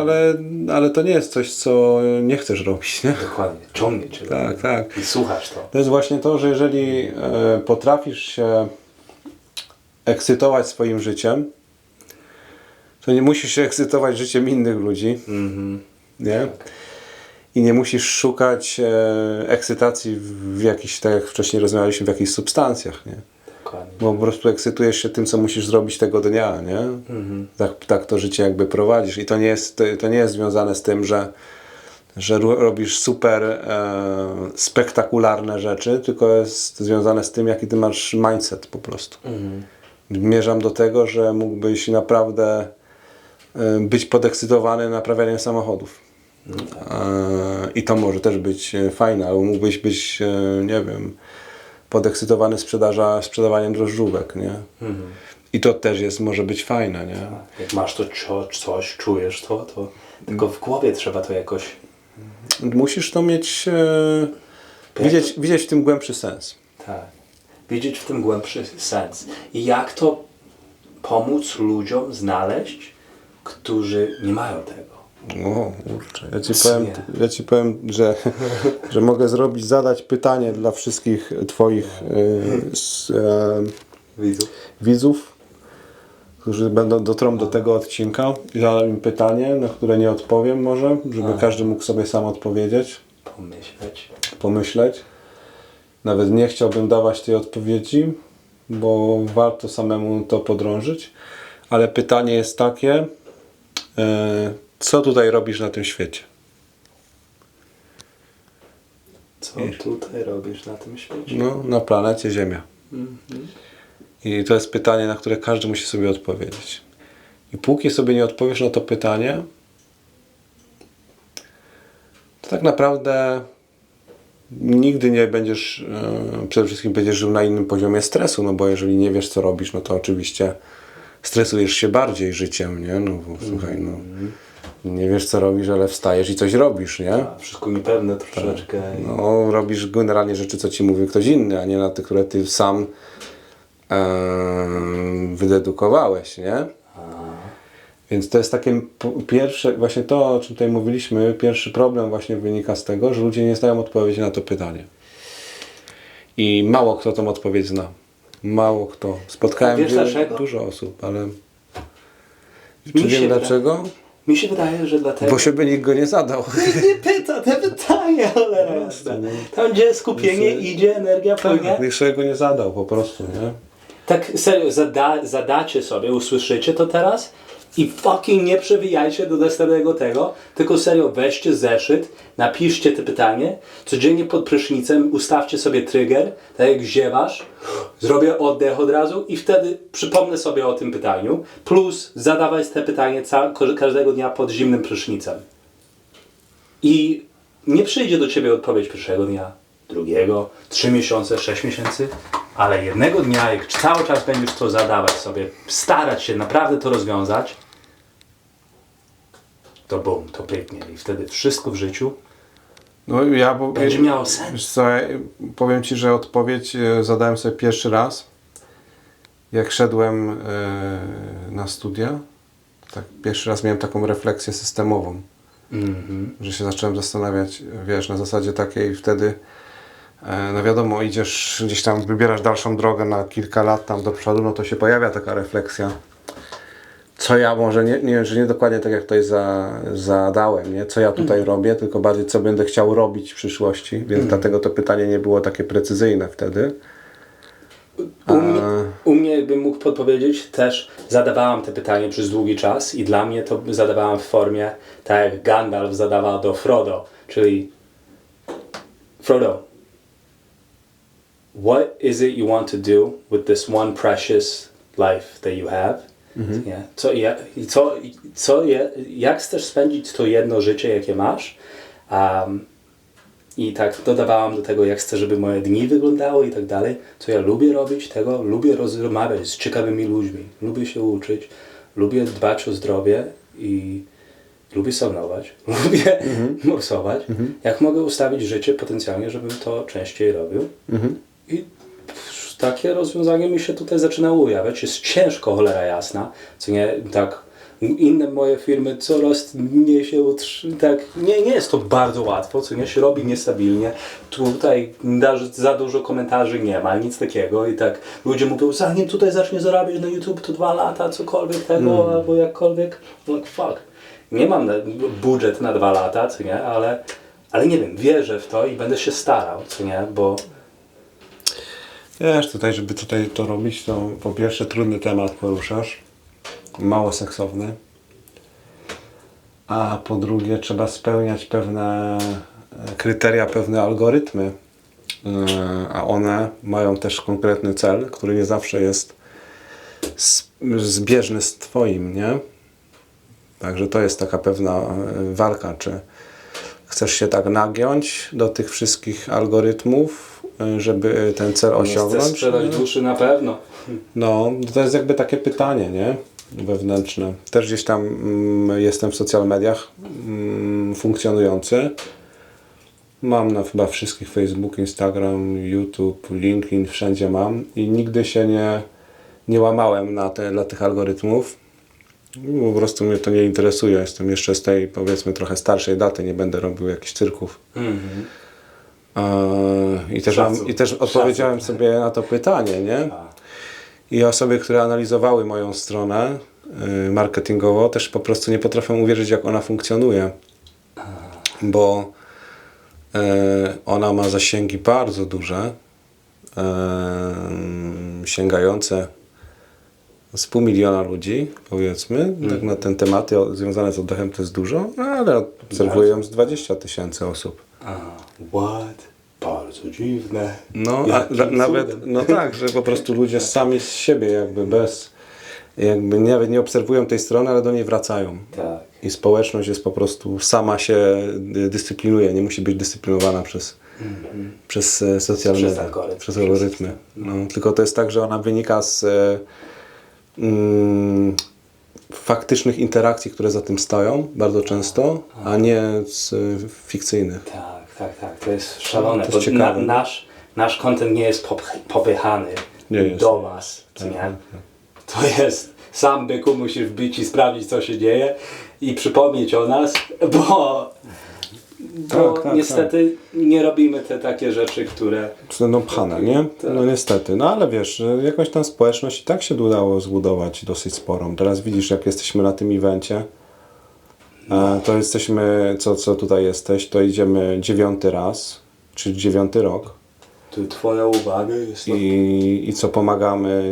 ale to nie jest coś, co nie chcesz robić, nie? Dokładnie, ciągnie cię. Tak. I słuchasz to. To jest właśnie to, że jeżeli potrafisz się ekscytować swoim życiem, to nie musisz się ekscytować życiem innych ludzi, nie? I nie musisz szukać ekscytacji w jakichś, tak jak wcześniej rozmawialiśmy, w jakichś substancjach, nie? Dokładnie. Bo po prostu ekscytujesz się tym, co musisz zrobić tego dnia, nie? Tak to życie jakby prowadzisz. I to nie jest związane z tym, że robisz super spektakularne rzeczy, tylko jest związane z tym, jaki ty masz mindset po prostu. Zmierzam do tego, że mógłbyś naprawdę być podekscytowany naprawianiem samochodów. I to może też być fajne, albo mógłbyś być, nie wiem, podekscytowany sprzedawaniem drożdżówek, nie? I to też może być fajne, nie? Jak masz to coś, czujesz to tylko w głowie trzeba to jakoś... Musisz to mieć, widzieć w tym głębszy sens. Tak. Widzieć w tym głębszy sens. I jak to pomóc ludziom znaleźć, którzy nie mają tego. O, kurczę. Ja ci powiem, że mogę zadać pytanie dla wszystkich twoich widzów, którzy dotrą do tego odcinka i zadam im pytanie, na które nie odpowiem może, żeby każdy mógł sobie sam odpowiedzieć, pomyśleć. Nawet nie chciałbym dawać tej odpowiedzi, bo warto samemu to podrążyć, ale pytanie jest takie, co tutaj robisz na tym świecie? Co tutaj robisz na tym świecie? No, na planecie Ziemia. I to jest pytanie, na które każdy musi sobie odpowiedzieć. I póki sobie nie odpowiesz na to pytanie, to tak naprawdę nigdy nie będziesz, przede wszystkim będziesz żył na innym poziomie stresu, no bo jeżeli nie wiesz, co robisz, no to oczywiście stresujesz się bardziej życiem, nie? No bo słuchaj, no nie wiesz, co robisz, ale wstajesz i coś robisz, nie? Wszystko niepewne troszeczkę. No, robisz generalnie rzeczy, co ci mówi ktoś inny, a nie na te, które ty sam wydedukowałeś, nie? Więc to jest takie pierwsze, właśnie to, o czym tutaj mówiliśmy, pierwszy problem właśnie wynika z tego, że ludzie nie znają odpowiedzi na to pytanie. I mało kto tą odpowiedź zna. Mało kto. Spotkałem Wiesz dlaczego? dużo osób, ale... Mi Czy się wiem wydaje- dlaczego? Mi się wydaje, że dlatego... Bo się by nikt go nie zadał. Nie pyta te pytania, cholera jasna. Tam gdzie skupienie idzie, energia płynie. Nikt sobie go nie zadał po prostu, nie? Tak serio, zadacie sobie, usłyszycie to teraz i fucking nie przewijajcie do następnego tego, tylko serio weźcie zeszyt, napiszcie te pytanie, codziennie pod prysznicem ustawcie sobie trigger, tak jak ziewasz, zrobię oddech od razu i wtedy przypomnę sobie o tym pytaniu, plus zadawaj te pytanie każdego dnia pod zimnym prysznicem. I nie przyjdzie do ciebie odpowiedź pierwszego dnia, drugiego, 3 miesiące, 6 miesięcy, ale jednego dnia, jak cały czas będziesz to zadawać sobie, starać się naprawdę to rozwiązać, to bum, to pyknie i wtedy wszystko w życiu No ja będzie miało sens. Wiesz co, powiem Ci, że odpowiedź zadałem sobie pierwszy raz, jak szedłem na studia. Tak, pierwszy raz miałem taką refleksję systemową, że się zacząłem zastanawiać, wiesz, na zasadzie takiej wtedy, no wiadomo, idziesz gdzieś tam, wybierasz dalszą drogę na kilka lat tam do przodu, no to się pojawia taka refleksja. Co ja może, że nie dokładnie tak jak tutaj zadałem, nie? Co ja tutaj robię, tylko bardziej co będę chciał robić w przyszłości, więc dlatego to pytanie nie było takie precyzyjne wtedy. U mnie, jakbym mógł podpowiedzieć, też zadawałam te pytanie przez długi czas i dla mnie to zadawałam w formie, tak jak Gandalf zadawał do Frodo, czyli Frodo, what is it you want to do with this one precious life that you have? Nie? Jak chcesz spędzić to jedno życie, jakie masz? I tak dodawałam do tego, jak chcę, żeby moje dni wyglądały i tak dalej. Co ja lubię robić, tego lubię rozmawiać z ciekawymi ludźmi. Lubię się uczyć, lubię dbać o zdrowie i lubię saunować, lubię morsować. Jak mogę ustawić życie potencjalnie, żebym to częściej robił? I takie rozwiązanie mi się tutaj zaczyna ujawiać. Jest ciężko, cholera jasna, co nie tak inne moje firmy coraz mniej się tak nie jest to bardzo łatwo, co nie się robi niestabilnie. Tutaj za dużo komentarzy nie ma, nic takiego i tak ludzie mówią, zanim tutaj zacznie zarabiać na YouTube to 2 lata, cokolwiek tego, albo jakkolwiek. Like fuck. Nie mam budżet na 2 lata, co nie, ale nie wiem, wierzę w to i będę się starał, co nie, bo Wiesz, tutaj, żeby tutaj to robić, to po pierwsze trudny temat poruszasz, mało seksowny, a po drugie trzeba spełniać pewne kryteria, pewne algorytmy, a one mają też konkretny cel, który nie zawsze jest zbieżny z Twoim, nie? Także to jest taka pewna walka, czy chcesz się tak nagiąć do tych wszystkich algorytmów, żeby ten cel nie chcę osiągnąć. sprzedać duszy na pewno. No, to jest jakby takie pytanie, nie? Wewnętrzne. Też gdzieś tam jestem w social mediach funkcjonujący. Mam na chyba wszystkich Facebook, Instagram, YouTube, LinkedIn, wszędzie mam i nigdy się nie łamałem dla tych algorytmów. Po prostu mnie to nie interesuje. Jestem jeszcze z tej, powiedzmy, trochę starszej daty, nie będę robił jakichś cyrków. I też odpowiedziałem sobie na to pytanie, nie? I osoby, które analizowały moją stronę marketingowo, też po prostu nie potrafią uwierzyć, jak ona funkcjonuje. Bo ona ma zasięgi bardzo duże, sięgające z 500 000 ludzi, powiedzmy. Tak na ten tematy związane z oddechem to jest dużo, ale obserwuję ją z 20 000 osób. What? Bardzo dziwne. No, Jakim nawet, cudem. no tak, że po prostu ludzie sami z siebie jakby nawet nie obserwują tej strony, ale do niej wracają. Tak. I społeczność jest po prostu, sama się dyscyplinuje, nie musi być dyscyplinowana przez socjalne Przez algorytm. przez algorytmy. No, tylko to jest tak, że ona wynika z faktycznych interakcji, które za tym stoją bardzo często, a nie z fikcyjnych. Tak. To jest szalone, To bo jest ciekawe. nasz content nie jest popychany Nie jest. do was, co nie? To jest, sam byku musisz wbić i sprawdzić, co się dzieje i przypomnieć o nas, bo Tak, niestety nie robimy te takie rzeczy, które... No pchane, nie? No niestety. No ale wiesz, że jakąś tam społeczność i tak się udało zbudować dosyć sporą. Teraz widzisz, jak jesteśmy na tym evencie, to jesteśmy, co tutaj jesteś, to idziemy 9. raz, czyli 9. rok. Tu twoja uwaga jest... I co pomagamy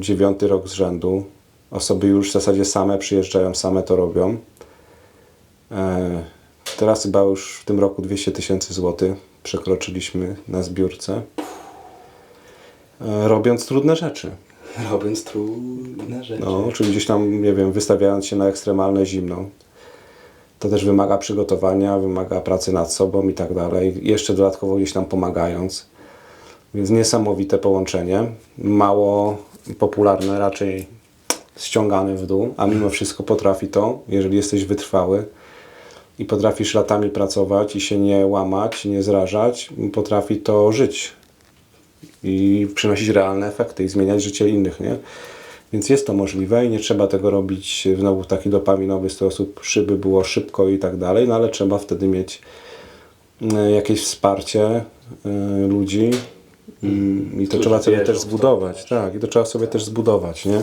9. rok z rzędu. Osoby już w zasadzie same przyjeżdżają, same to robią. Teraz chyba już w tym roku 200 000 złotych przekroczyliśmy na zbiórce. Robiąc trudne rzeczy. Robiąc trudne rzeczy. No, czyli gdzieś tam, nie wiem, wystawiając się na ekstremalne zimno. To też wymaga przygotowania, wymaga pracy nad sobą i tak dalej. Jeszcze dodatkowo gdzieś tam pomagając. Więc niesamowite połączenie. Mało popularne, raczej ściągane w dół, a mimo wszystko potrafi to, jeżeli jesteś wytrwały i potrafisz latami pracować i się nie łamać, nie zrażać, potrafi to żyć i przynosić realne efekty i zmieniać życie innych, nie? Więc jest to możliwe i nie trzeba tego robić znowu w taki dopaminowy sposób, żeby było szybko i tak dalej, no ale trzeba wtedy mieć jakieś wsparcie ludzi i to trzeba sobie też zbudować. Tak, i to trzeba sobie też zbudować, nie?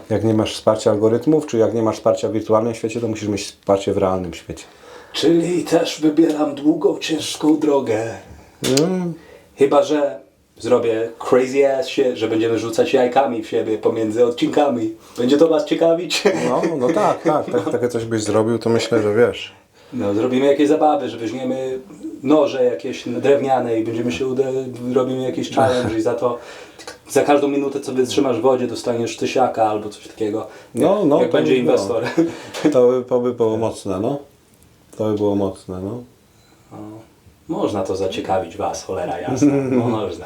Jak nie masz wsparcia algorytmów, czy jak nie masz wsparcia w wirtualnym świecie, to musisz mieć wsparcie w realnym świecie. Czyli też wybieram długą, ciężką drogę. Chyba że zrobię crazy ass się, że będziemy rzucać jajkami w siebie pomiędzy odcinkami. Będzie to was ciekawić? No tak, takie coś byś zrobił, to myślę, że wiesz. No, zrobimy jakieś zabawy, że weźmiemy noże jakieś drewniane i będziemy się robimy jakiś challenge i za każdą minutę, co wytrzymasz w wodzie, dostaniesz 1000 albo coś takiego. Jak to będzie by inwestor. To by było mocne, no. To by było mocne, no. Można to zaciekawić was, cholera jasna. Można.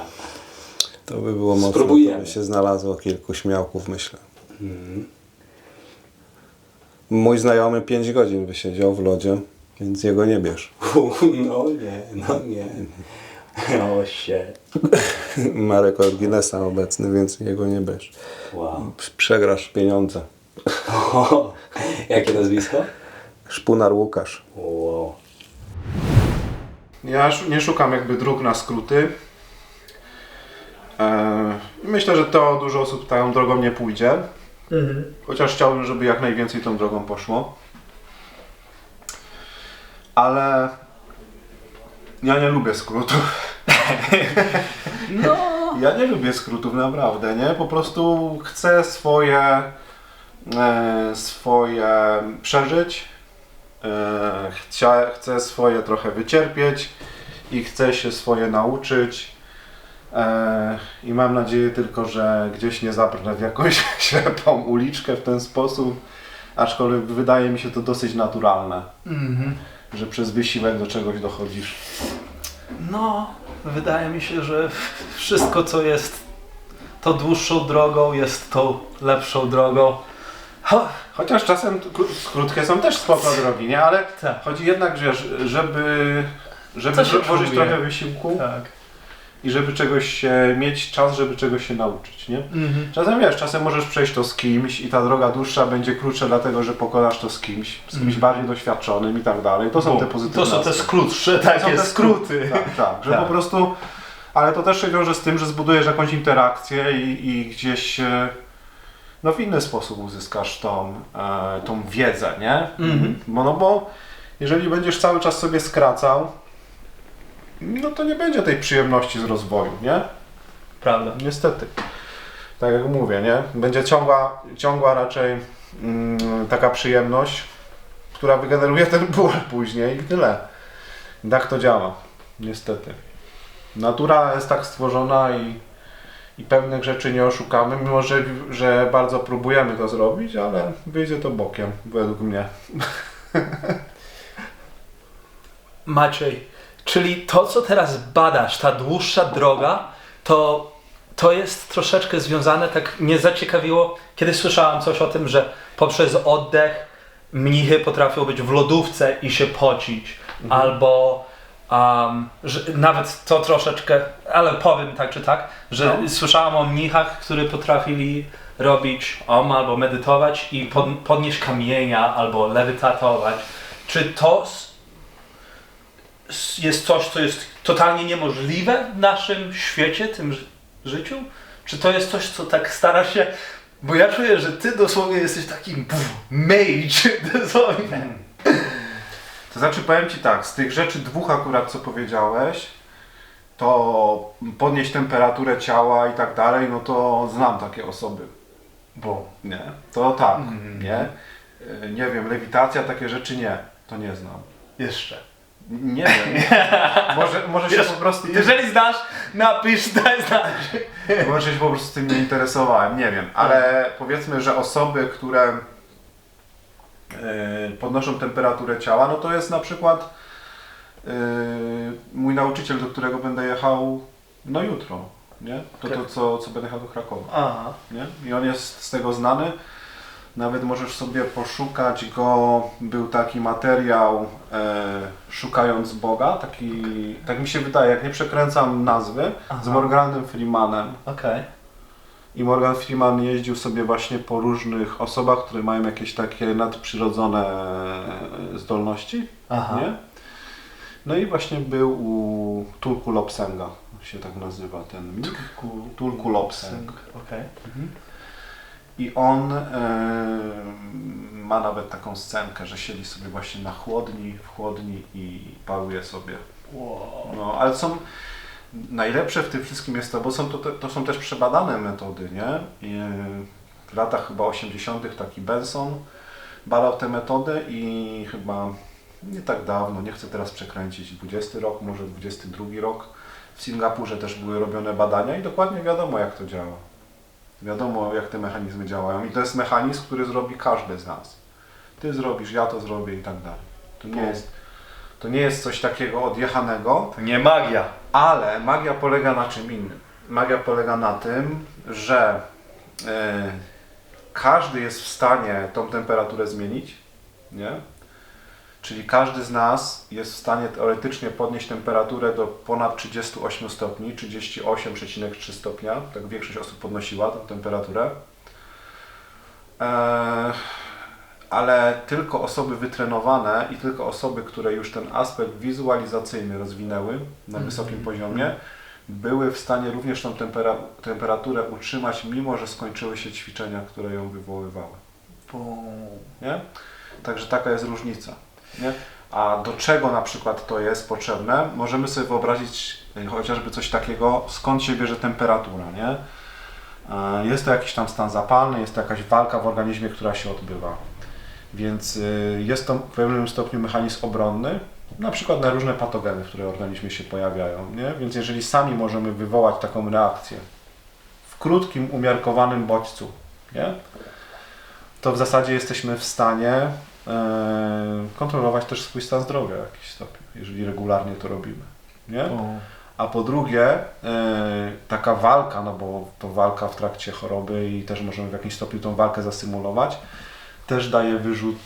To by było mocne. Spróbujemy. To by się znalazło kilku śmiałków, myślę. Mój znajomy 5 godzin wysiedział w lodzie, więc jego nie bierz. No nie. O się. Ma rekord Guinnessa obecny, więc jego nie bierz. Wow. Przegrasz pieniądze. Jakie nazwisko? Szpunar Łukasz. Wow. Ja nie szukam jakby dróg na skróty. Myślę, że to dużo osób tą drogą nie pójdzie. Chociaż chciałbym, żeby jak najwięcej tą drogą poszło. Ale ja nie lubię skrótów. Ja nie lubię skrótów, naprawdę, nie? Po prostu chcę swoje przeżyć. Chcę swoje trochę wycierpieć i chcę się swoje nauczyć. I mam nadzieję tylko, że gdzieś nie zabrnę w jakąś ślepą uliczkę w ten sposób, aczkolwiek wydaje mi się to dosyć naturalne, że przez wysiłek do czegoś dochodzisz. No, wydaje mi się, że wszystko co jest to dłuższą drogą jest tą lepszą drogą. Chociaż czasem krótkie są też spoko drogi, nie? Ale Tak. chodzi jednak, że żeby Co się włożyć czuje? trochę wysiłku Tak. i żeby czegoś mieć czas, żeby czegoś się nauczyć, nie? Czasem wiesz, czasem możesz przejść to z kimś i ta droga dłuższa będzie krótsza dlatego, że pokonasz to z kimś bardziej doświadczonym i tak dalej. To są te pozytywne To są te aspekty. skrótsze, To takie są te skróty. Tak, że Tak. po prostu, ale to też się wiąże z tym, że zbudujesz jakąś interakcję i gdzieś w inny sposób uzyskasz tą wiedzę, nie? Bo jeżeli będziesz cały czas sobie skracał, no to nie będzie tej przyjemności z rozwoju, nie? Prawda. Niestety. Tak jak mówię, nie? Będzie ciągła raczej taka przyjemność, która wygeneruje ten ból później i tyle. Tak to działa. Niestety. Natura jest tak stworzona i pewnych rzeczy nie oszukamy, mimo że bardzo próbujemy to zrobić, ale wyjdzie to bokiem, według mnie. Maciej, czyli to, co teraz badasz, ta dłuższa droga, to jest troszeczkę związane, tak mnie zaciekawiło, kiedy słyszałam coś o tym, że poprzez oddech mnichy potrafią być w lodówce i się pocić, albo że nawet to troszeczkę, ale powiem tak czy tak, że słyszałam o mnichach, którzy potrafili robić albo medytować i podnieść kamienia, albo lewitatować. Czy to jest coś, co jest totalnie niemożliwe w naszym świecie, tym życiu? Czy to jest coś, co tak starasz się... Bo ja czuję, że ty dosłownie jesteś takim mage, dosłownie. To znaczy powiem Ci tak, z tych rzeczy dwóch akurat co powiedziałeś, to podnieść temperaturę ciała i tak dalej, no to znam takie osoby. Bo Nie? To tak, nie? Nie wiem, lewitacja, takie rzeczy nie, to nie znam. jeszcze. Nie wiem. Może się po prostu tym, Jeżeli znasz, napisz, daj znać. może się po prostu tym nie interesowałem, nie wiem. Ale powiedzmy, że osoby, które podnoszą temperaturę ciała, no to jest na przykład mój nauczyciel, do którego będę jechał no jutro, nie? Co będę jechał do Krakowa, Aha. nie? I on jest z tego znany. Nawet możesz sobie poszukać go, był taki materiał Szukając Boga, tak mi się wydaje, jak nie przekręcam nazwy, z Morganem Freemanem. Okej. I Morgan Freeman jeździł sobie właśnie po różnych osobach, które mają jakieś takie nadprzyrodzone zdolności, Aha. nie? No i właśnie był u Tulku Lobsenga, się tak nazywa ten mit. Tulku Lobseng. Okej. I on ma nawet taką scenkę, że siedzi sobie właśnie w chłodni i paruje sobie. Wow. No, ale najlepsze w tym wszystkim jest to, bo to są też przebadane metody, nie? I w latach chyba 80. taki Benson badał te metody i chyba nie tak dawno, nie chcę teraz przekręcić, 20 rok, może 22 rok, w Singapurze też były robione badania i dokładnie wiadomo jak to działa. Wiadomo jak te mechanizmy działają i to jest mechanizm, który zrobi każdy z nas. Ty zrobisz, ja to zrobię i tak dalej. To nie jest coś takiego odjechanego. To nie magia. Ale magia polega na czym innym. Magia polega na tym, że każdy jest w stanie tą temperaturę zmienić, nie? Czyli każdy z nas jest w stanie teoretycznie podnieść temperaturę do ponad 38 stopni, 38,3 stopnia, tak większość osób podnosiła tę temperaturę. Ale tylko osoby wytrenowane i tylko osoby, które już ten aspekt wizualizacyjny rozwinęły na wysokim poziomie, były w stanie również tą temperaturę utrzymać, mimo że skończyły się ćwiczenia, które ją wywoływały. Nie? Także taka jest różnica. Nie? A do czego na przykład to jest potrzebne? Możemy sobie wyobrazić chociażby coś takiego, skąd się bierze temperatura. Nie? Jest to jakiś tam stan zapalny, jest to jakaś walka w organizmie, która się odbywa. Więc jest to w pewnym stopniu mechanizm obronny, na przykład na różne patogeny, które w organizmie się pojawiają. Nie? Więc jeżeli sami możemy wywołać taką reakcję w krótkim, umiarkowanym bodźcu, nie? To w zasadzie jesteśmy w stanie kontrolować też swój stan zdrowia w jakiś stopniu, jeżeli regularnie to robimy. Nie? A po drugie, taka walka, no bo to walka w trakcie choroby i też możemy w jakimś stopniu tą walkę zasymulować, też daje wyrzut,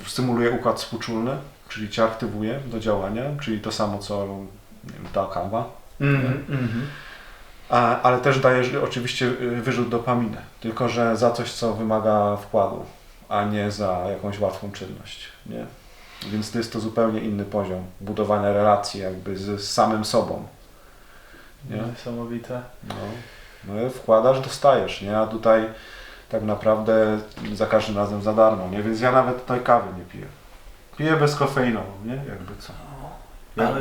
stymuluje układ współczulny, czyli Cię aktywuje do działania, czyli to samo co nie wiem, ta kawa. Ale też daje oczywiście wyrzut dopaminy, tylko że za coś, co wymaga wkładu, a nie za jakąś łatwą czynność. Nie? Więc to jest to zupełnie inny poziom budowania relacji jakby z samym sobą. Nie? Niesamowite. No, wkładasz, dostajesz, nie? A tutaj tak naprawdę za każdym razem za darmo, nie? Więc ja nawet tutaj kawy nie piję. Piję bezkofeinową, nie? Jakby co.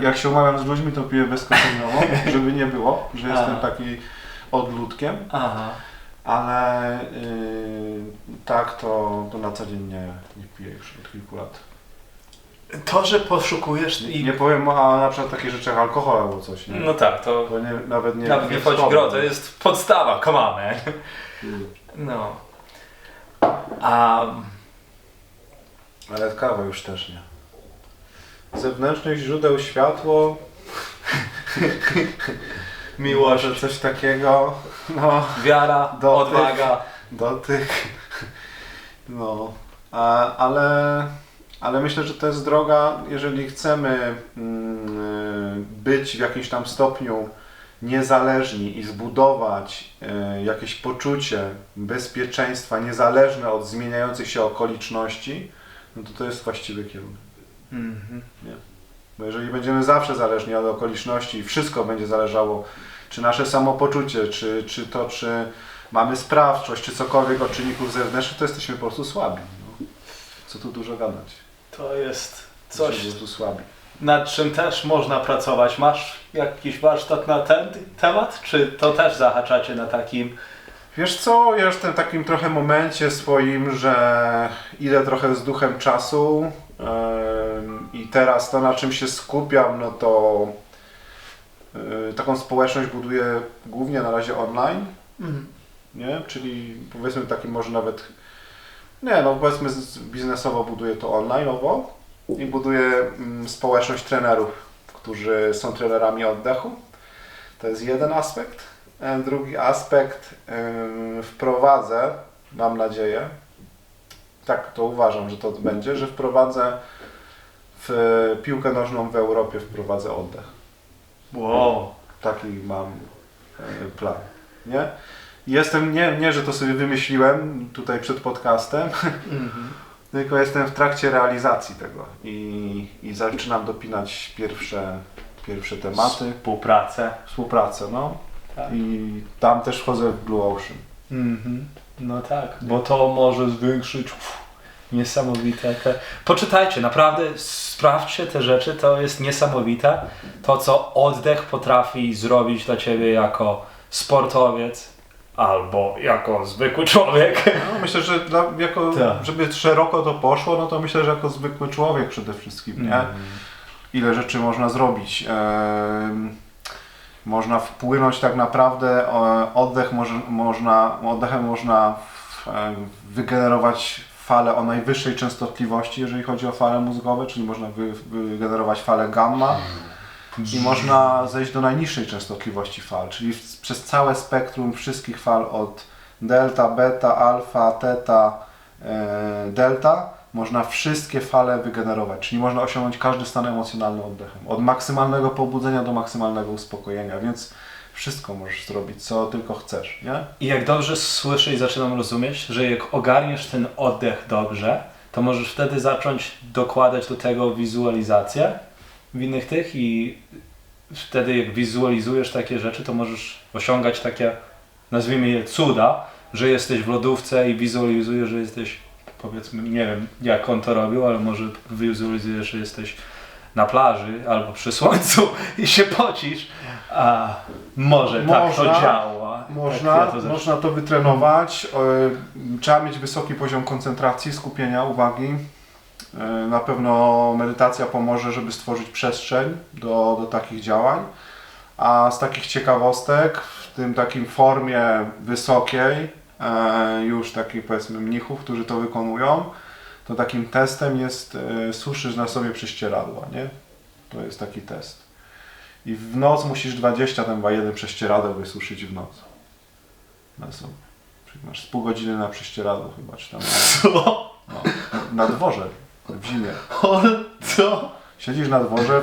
Jak się umawiam z ludźmi, to piję bezkofeinową, żeby nie było, że jestem taki odludkiem. Aha. Ale tak to na co dzień nie piję już od kilku lat. To, że poszukujesz i... Nie powiem o na przykład takich rzeczach alkohol albo coś, nie? No tak, to Bo nawet nie wchodzi wspomnę. gro, to jest podstawa, come on, man. No. A... Ale kawa już też nie. Zewnętrznych źródeł światło, Miłość, może coś takiego, no, wiara, Dotyk. odwaga. dotyk, no, ale myślę, że to jest droga, jeżeli chcemy być w jakimś tam stopniu niezależni i zbudować jakieś poczucie bezpieczeństwa niezależne od zmieniających się okoliczności, no to jest właściwy kierunek. Mhm. Bo jeżeli będziemy zawsze zależni od okoliczności i wszystko będzie zależało, czy nasze samopoczucie, czy to, czy mamy sprawczość, czy cokolwiek od czynników zewnętrznych, to jesteśmy po prostu słabi. No. Co tu dużo gadać? To jest Coś coś, po prostu słabi. nad czym też można pracować. Masz jakiś warsztat na ten temat? Czy to też zahaczacie na takim... Wiesz co, ja jestem w takim trochę momencie swoim, że idę trochę z duchem czasu i teraz to, na czym się skupiam, no to taką społeczność buduję głównie na razie online, nie? Czyli powiedzmy takim może nawet, nie no powiedzmy biznesowo buduję to online'owo i buduję społeczność trenerów, którzy są trenerami oddechu. To jest jeden aspekt. Drugi aspekt wprowadzę, mam nadzieję, tak to uważam, że to będzie, że wprowadzę w piłkę nożną w Europie wprowadzę oddech. Wow. Taki mam plan, nie? Jestem, nie, że to sobie wymyśliłem tutaj przed podcastem, tylko jestem w trakcie realizacji tego i zaczynam dopinać pierwsze tematy. Współpracę, no. Tak. I tam też wchodzę w Blue Ocean. No tak, bo to może zwiększyć niesamowite te... Poczytajcie, naprawdę sprawdźcie te rzeczy, to jest niesamowite. To, co oddech potrafi zrobić dla Ciebie jako sportowiec albo jako zwykły człowiek. No, myślę, że Tak. żeby szeroko to poszło, no to myślę, że jako zwykły człowiek przede wszystkim, nie? Ile rzeczy można zrobić. Można wpłynąć tak naprawdę, oddechem można wygenerować fale o najwyższej częstotliwości, jeżeli chodzi o fale mózgowe, czyli można wygenerować falę gamma i można zejść do najniższej częstotliwości fal, czyli przez całe spektrum wszystkich fal od delta, beta, alfa, teta, delta można wszystkie fale wygenerować, czyli można osiągnąć każdy stan emocjonalny oddechem. Od maksymalnego pobudzenia do maksymalnego uspokojenia, więc wszystko możesz zrobić, co tylko chcesz, nie? I jak dobrze słyszę i zaczynam rozumieć, że jak ogarniesz ten oddech dobrze, to możesz wtedy zacząć dokładać do tego wizualizację w innych tych i wtedy jak wizualizujesz takie rzeczy, to możesz osiągać takie, nazwijmy je cuda, że jesteś w lodówce i wizualizujesz, że jesteś, powiedzmy, nie wiem jak on to robił, ale może wizualizujesz, że jesteś na plaży albo przy słońcu i się pocisz, a może tak to działa. Można to wytrenować. Trzeba mieć wysoki poziom koncentracji, skupienia, uwagi. Na pewno medytacja pomoże, żeby stworzyć przestrzeń do takich działań. A z takich ciekawostek, w tym takim formie wysokiej, już takich powiedzmy mnichów, którzy to wykonują, to takim testem jest suszyć na sobie prześcieradła, nie? To jest taki test. I w noc musisz 21 prześcieradeł wysuszyć w noc. Na sobie. Czyli masz z pół godziny na prześcieradło chyba, czy tam. Co? No, na dworze, w zimie. Co? Siedzisz na dworze,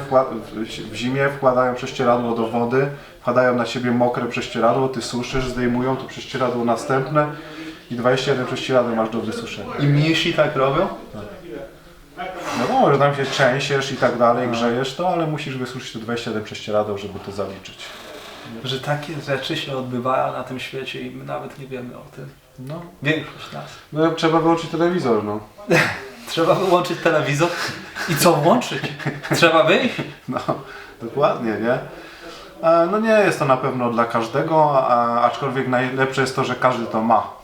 w zimie wkładają prześcieradło do wody, wkładają na siebie mokre prześcieradło, ty suszysz, zdejmują to prześcieradło następne i 21 prześcieradeł masz do wysuszenia. I mniejsi tak robią? No, że tam się trzęsiesz i tak dalej, grzejesz to, ale musisz wysuszyć te 21 prześcieradeł, żeby to zaliczyć. Że takie rzeczy się odbywają na tym świecie i my nawet nie wiemy o tym. No, Większość nas. no trzeba wyłączyć telewizor, no. Trzeba wyłączyć telewizor i co włączyć? Trzeba wyjść? No, dokładnie, nie? No nie jest to na pewno dla każdego, aczkolwiek najlepsze jest to, że każdy to ma.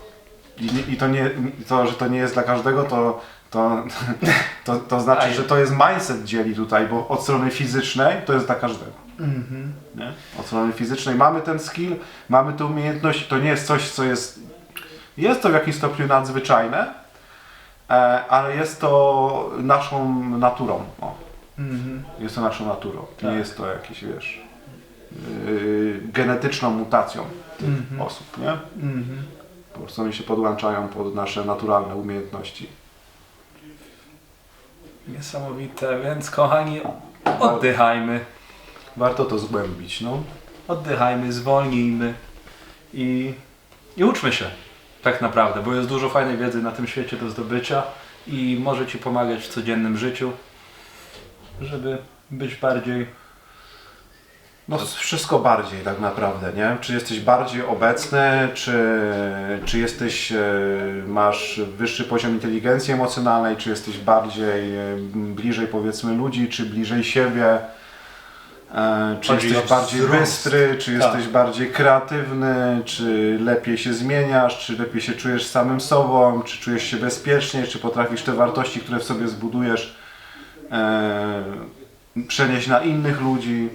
że to nie jest dla każdego, to znaczy, że to jest mindset dzieli tutaj, bo od strony fizycznej to jest dla każdego. Nie? Od strony fizycznej mamy ten skill, mamy tę umiejętność, to nie jest coś, co jest to w jakimś stopniu nadzwyczajne, ale jest to naszą naturą. O. Jest to naszą naturą. Nie jest to jakieś, wiesz, genetyczną mutacją tych osób, nie? Po prostu oni się podłączają pod nasze naturalne umiejętności. Niesamowite, więc kochani, oddychajmy. Warto to zgłębić, no. Oddychajmy, zwolnijmy i uczmy się tak naprawdę, bo jest dużo fajnej wiedzy na tym świecie do zdobycia i może Ci pomagać w codziennym życiu, żeby być bardziej... No wszystko bardziej tak naprawdę, nie? Czy jesteś bardziej obecny, czy jesteś, masz wyższy poziom inteligencji emocjonalnej, czy jesteś bardziej bliżej powiedzmy ludzi, czy bliżej siebie, czy Chodzi jesteś o bardziej wzrost. bystry, czy jesteś bardziej kreatywny, czy lepiej się zmieniasz, czy lepiej się czujesz samym sobą, czy czujesz się bezpiecznie, czy potrafisz te wartości, które w sobie zbudujesz, przenieść na innych ludzi,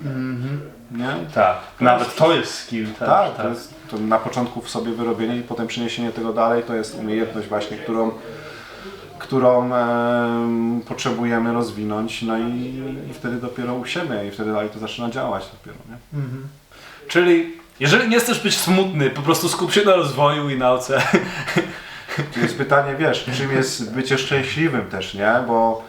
nie? Tak, nawet to jest skill. Tak, to jest to na początku w sobie wyrobienie i potem przeniesienie tego dalej, to jest umiejętność właśnie, którą potrzebujemy rozwinąć, no i wtedy dopiero u siebie i wtedy dalej to zaczyna działać dopiero, nie? Czyli jeżeli nie chcesz być smutny, po prostu skup się na rozwoju i nauce. To jest pytanie, wiesz, czym jest bycie szczęśliwym też, nie? Bo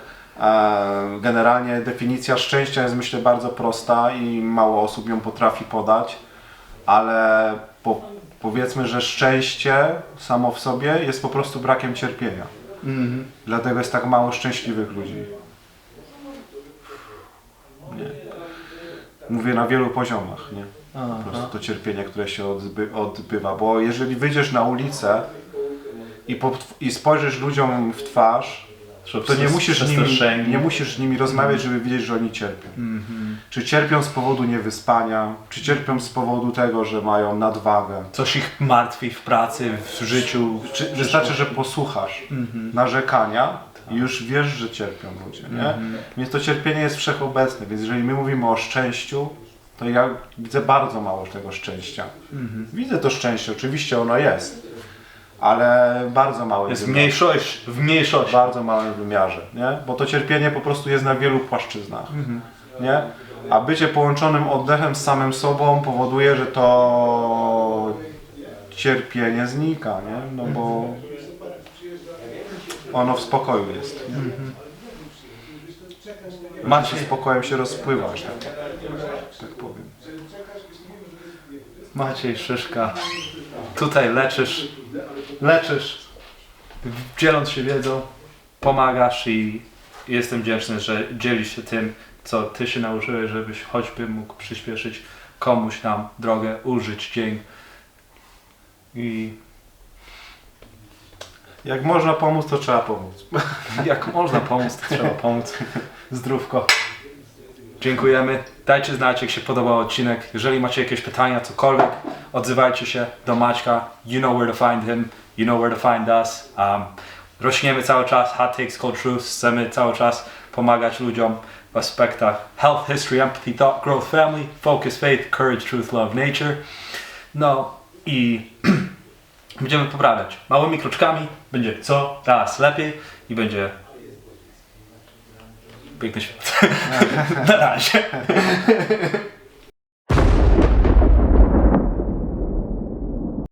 generalnie definicja szczęścia jest, myślę, bardzo prosta i mało osób ją potrafi podać, ale powiedzmy, że szczęście samo w sobie jest po prostu brakiem cierpienia. Dlatego jest tak mało szczęśliwych ludzi. Nie. Mówię na wielu poziomach, nie? Po prostu to cierpienie, które się odbywa, bo jeżeli wyjdziesz na ulicę i spojrzysz ludziom w twarz, to nie musisz z nimi rozmawiać, żeby wiedzieć, że oni cierpią. Czy cierpią z powodu niewyspania, czy cierpią z powodu tego, że mają nadwagę. Coś ich martwi w pracy, w życiu. Wystarczy, że posłuchasz narzekania i już wiesz, że cierpią ludzie, nie? Więc to cierpienie jest wszechobecne, więc jeżeli my mówimy o szczęściu, to ja widzę bardzo mało tego szczęścia. Widzę to szczęście, oczywiście ono jest, ale bardzo małe Jest w mniejszości. bardzo małym wymiarze, nie? Bo to cierpienie po prostu jest na wielu płaszczyznach, nie? A bycie połączonym oddechem z samym sobą powoduje, że to cierpienie znika, nie? No bo ono w spokoju jest. Macie spokojem się rozpływa, że tak powiem. Maciej Szyszka, tutaj leczysz, dzieląc się wiedzą, pomagasz i jestem wdzięczny, że dzielisz się tym, co Ty się nauczyłeś, żebyś choćby mógł przyspieszyć komuś tam drogę, ulżyć dzień. I Jak można pomóc, to trzeba pomóc. jak można pomóc, to trzeba pomóc. Zdrówko. Dziękujemy. Dajcie znać, jak się podobał odcinek. Jeżeli macie jakieś pytania, cokolwiek, odzywajcie się do Maćka. You know where to find him. You know where to find us. Rośniemy cały czas. Hot Takes, Cold Truths. Chcemy cały czas pomagać ludziom w aspektach health, history, empathy, thought, growth, family, focus, faith, courage, truth, love, nature. No i będziemy poprawiać. Małymi kroczkami. Będzie coraz lepiej i będzie piękny świat. Na razie.